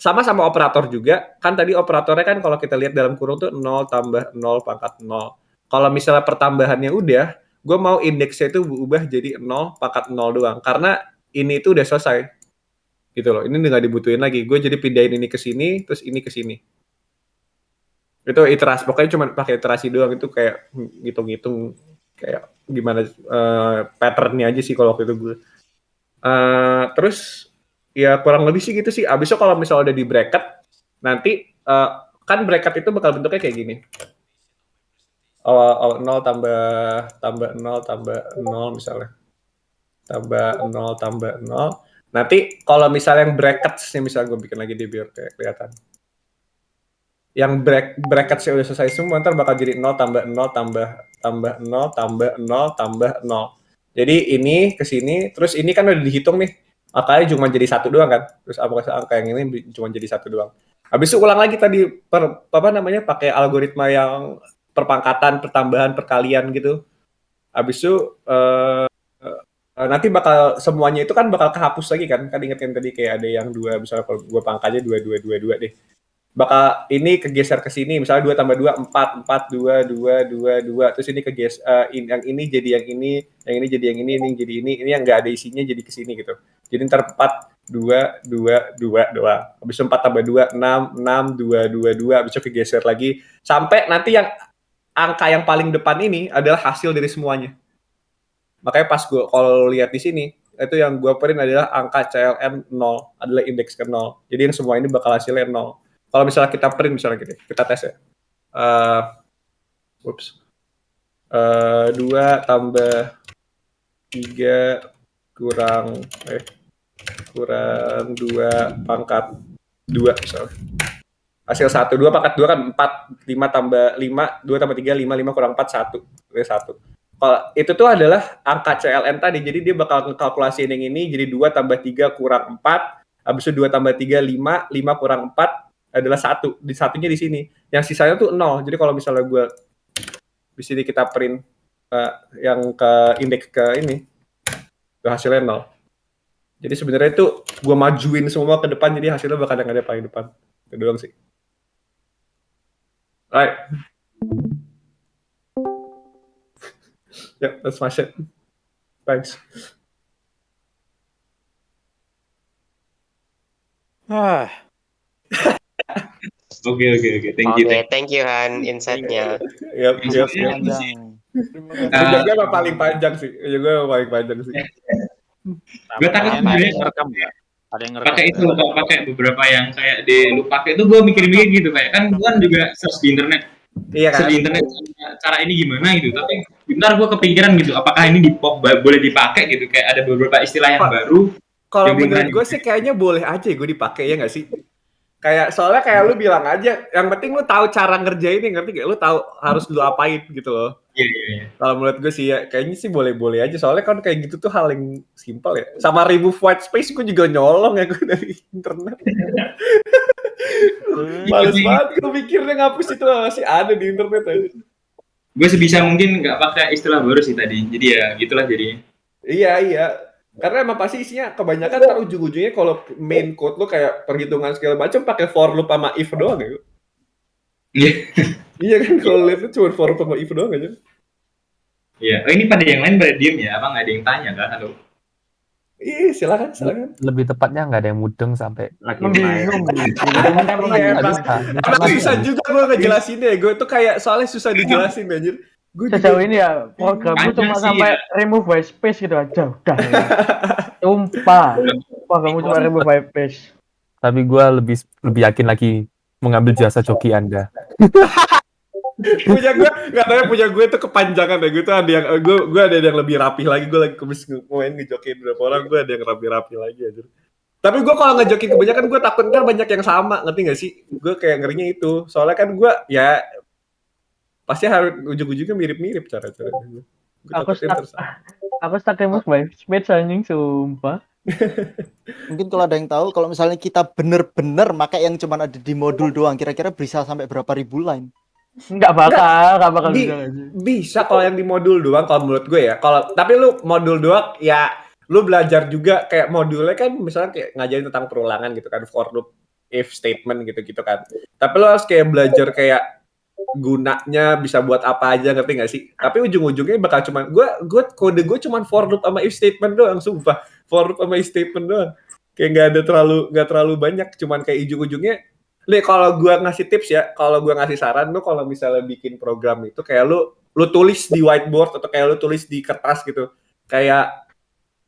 sama-sama operator juga. Kan tadi operatornya kan kalau kita lihat dalam kurung tuh 0 tambah 0 pangkat 0. Kalau misalnya pertambahannya udah, gue mau indeksnya itu berubah jadi 0 pangkat 0 doang. Karena ini itu udah selesai. Gitu loh. Ini nggak dibutuhin lagi. Gue jadi pindahin ini ke sini, terus ini ke sini. Itu iterasi. Pokoknya cuma pakai iterasi doang. Itu kayak ngitung-ngitung kayak gimana patternnya aja sih kalau waktu itu gue. Terus ya kurang lebih sih gitu sih. Abis itu kalau misalnya udah di bracket, nanti kan bracket itu bakal bentuknya kayak gini. 0 tambah 0 tambah 0 misalnya. Tambah 0 tambah 0. Nanti kalau misalnya yang brackets-nya misalnya gue bikin lagi di biar kayak kelihatan. Yang brackets-nya udah selesai semua, ntar bakal jadi 0 tambah 0 tambah 0 tambah 0 tambah 0. Jadi ini ke sini, terus ini kan udah dihitung nih. Makanya cuma jadi 1 doang kan. Terus angka yang ini cuma jadi 1 doang. Habis itu ulang lagi tadi pakai algoritma yang perpangkatan, pertambahan, perkalian gitu. Habis itu nanti bakal semuanya itu kan bakal kehapus lagi kan. Kan inget kan tadi kayak ada yang 2, misalnya kalau gue pangkatnya 2 2 2 2 deh. Bakal ini kegeser ke sini, misalnya 2 tambah 2 4 4 2 2 2 2, terus ini kegeser yang ini jadi yang ini jadi yang ini jadi ini yang enggak ada isinya jadi ke sini gitu. Jadi ntar 4 2 2 2 doang. Habis 4 tambah 2 6 6 2 2 2, habis itu kegeser lagi sampai nanti yang angka yang paling depan ini adalah hasil dari semuanya. Makanya pas gue kalau lihat di sini, itu yang gue print adalah angka CLN 0, adalah indeks ke 0. Jadi yang semua ini bakal hasilnya 0. Kalau misalnya kita print misalnya gitu, kita tes ya. 2 tambah 3 kurang 2 pangkat 2 misalnya. Hasil 1, 2 pangkat 2 kan 4, 5 tambah 5, 2 tambah 3, 5, 5 kurang 4, 1. 1. Kalau itu tuh adalah angka CLN tadi, jadi dia bakal ngekalkulasiin yang ini, jadi 2 tambah 3 kurang 4, habis itu 2 tambah 3, 5, 5 kurang 4, adalah 1. Di satunya di sini. Yang sisanya tuh 0. Jadi kalau misalnya gue di sini kita print yang ke indeks ke ini, itu hasilnya 0. Jadi sebenarnya itu gue majuin semua ke depan, jadi hasilnya bakal yang ada paling depan. Itu doang sih. Right. Yeah, that's my shit. Thanks. Oke, thank you. Oke, thank you Han insight-nya. Yap. Panjang. Ujung gue emang paling panjang sih. Gue takut Kalian sebenarnya ngerekam nggak? Ada yang ngerekam pakai nggak? itu loh, pakai beberapa yang kayak di lu pakai itu gue mikir-mikir gitu kayak kan gue kan juga search di internet, Iya kan? cara ini gimana gitu. Tapi bentar gue kepikiran gitu, apakah ini boleh dipakai gitu? Kayak ada beberapa istilah yang Pak, baru. Kalau yang belum menurut pernah gue sih kayaknya boleh aja gue dipakai ya nggak sih? Kayak soalnya kayak lu bilang aja, yang penting lu tahu cara ngerjainnya, ngerti gak? Lu tahu harus lu apain gitu loh. Iya. Kalau menurut gue sih ya kayaknya sih boleh-boleh aja. Soalnya kan kayak gitu tuh hal yang simpel ya. Sama remove white space gue juga nyolong ya gue dari internet. Males banget gue mikirnya ngapus itu masih ada di internet aja. Gue sebisa mungkin nggak pakai istilah baru sih tadi. Jadi ya gitulah jadinya. Iya. Karena emang pasti isinya kebanyakan ntar ujung-ujungnya kalau main code lu kayak perhitungan segala macam pakai for loop sama if doang ya. Iya. Iya kan kalau lihat tuh cuma for loop sama if doang aja. Iya. Oh ini pada yang lain pada diem ya? Apa nggak ada yang tanya kan? Halo. Iya silakan. Lebih tepatnya nggak ada yang mudeng sampai Membingung. Iya, emang susah juga gue ngejelasinnya. Gue tuh kayak soalnya susah dijelasin anjir. Sejauh ini ya program gue cuma sih, sampai remove white space gitu aja udah. Sumpah. Programmu cuma remove white space. tapi gue lebih yakin lagi mengambil jasa joki Anda. punya gue tuh kepanjangan ya. Gue tuh ada yang gue ada yang lebih rapih lagi. Gue lagi kebis main ngejokin berapa orang, gue ada yang rapi lagi aja. Tapi gue kalau ngejokin kebanyakan gue takut kan banyak yang sama, ngerti gak sih? Gue kayak ngerinya itu. Soalnya kan gue ya pasti harus ujung-ujungnya mirip-mirip cara-caranya. Aku stuck remove white space anjing sumpah. Mungkin kalau ada yang tahu, kalau misalnya kita bener-bener pakai yang cuma ada di modul doang, kira-kira bisa sampai berapa ribu line? Nggak bakal bisa kalau yang di modul doang kalau menurut gue ya. Tapi lu modul doang ya lu belajar juga kayak modulnya kan misalnya kayak ngajarin tentang perulangan gitu kan, for loop, if statement gitu kan. Tapi lu harus kayak belajar kayak gunanya bisa buat apa aja, ngerti gak sih? Tapi ujung-ujungnya bakal cuman gue kode gue cuman for loop sama if statement doang, sumpah. For loop sama if statement doang. Kayak nggak terlalu banyak, cuman kayak ujung-ujungnya. Kalau gue ngasih tips ya, kalau gue ngasih saran lu kalau misalnya bikin program itu kayak lu tulis di whiteboard atau kayak lu tulis di kertas gitu. Kayak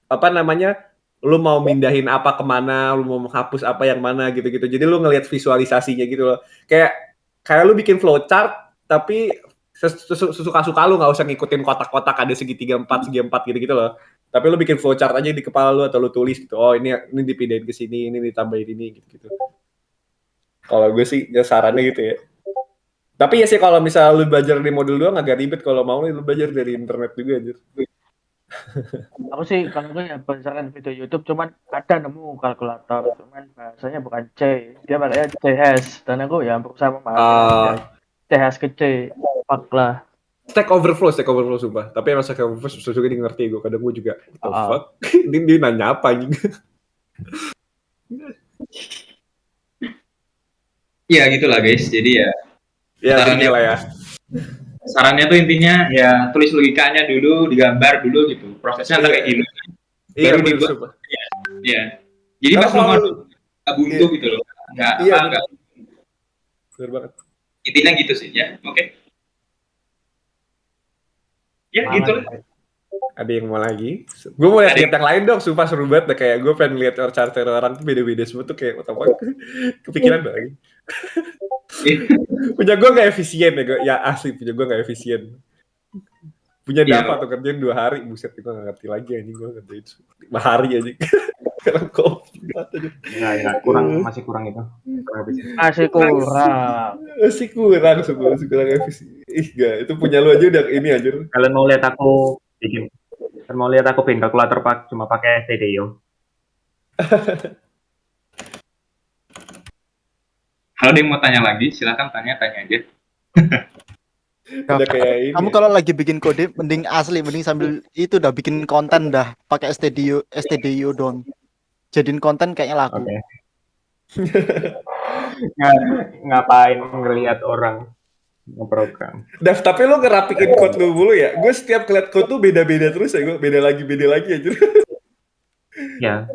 apa namanya? Lu mau mindahin apa kemana, lu mau menghapus apa yang mana gitu-gitu. Jadi lu ngelihat visualisasinya gitu loh. Kayak lu bikin flowchart tapi suka-suka lu, nggak usah ngikutin kotak-kotak ada segitiga 4 gitu loh. Tapi lu bikin flowchart aja di kepala lu atau lu tulis gitu. Oh ini dipindahin ke sini, ini ditambahin ini gitu. Kalau gue sih sarannya gitu ya. Tapi ya sih kalau misalnya lu belajar di modul doang agak ribet, kalau mau lu belajar dari internet juga anjir. Aku sih kalau gue ya berdasarkan video YouTube cuman ada nemu kalkulator cuman bahasanya bukan C, dia pakainya CS dan aku ya berusaha memahami CS ke C, fuck lah. Stack Overflow sumpah. Tapi emang Stack Overflow susah juga ngerti gue. Kadang gue juga fuck. Dia nanya apa anjing. Ya gitulah guys. Jadi ya sarannya lah ya. Sarannya tuh intinya ya tulis logikanya dulu, digambar dulu gitu. Prosesnya kayak gimana. Baru dibuat. Iya. Jadi pas lu buntu gitu loh. Enggak. Benar banget. Intinya gitu sih ya. Oke. Ya gitu lah. Ada yang mau lagi? Gue mau lihat yang lain dong, sumpah seru banget deh. Kayak gue pengen lihat cara orang tuh beda-beda semua tuh kayak apa? Kepikiran lagi. Punya gue nggak efisien ya, ya asli punya gue nggak efisien. Punya Dava tuh kerjain 2 hari, buset gue nggak ngerti lagi anjing, gue ngerjain 5 hari anjing. Sekarang masih kurang itu. Masih kurang efisien. Itu punya lu aja udah ini aja. Kalian mau lihat aku bikin kalkulator cuma pakai STDIO. Kalau ada yang mau tanya lagi, silakan tanya aja. Kamu kalau lagi bikin kode mending sambil itu udah bikin konten dah pakai STDIO doang. Jadiin konten kayaknya laku. Okay. Ngapain ngelihat orang ngeprogram. Tapi lu ngerapikin code lu dulu ya. Gue setiap ngeliat code tuh beda-beda terus ya, gue beda lagi aja. Ya.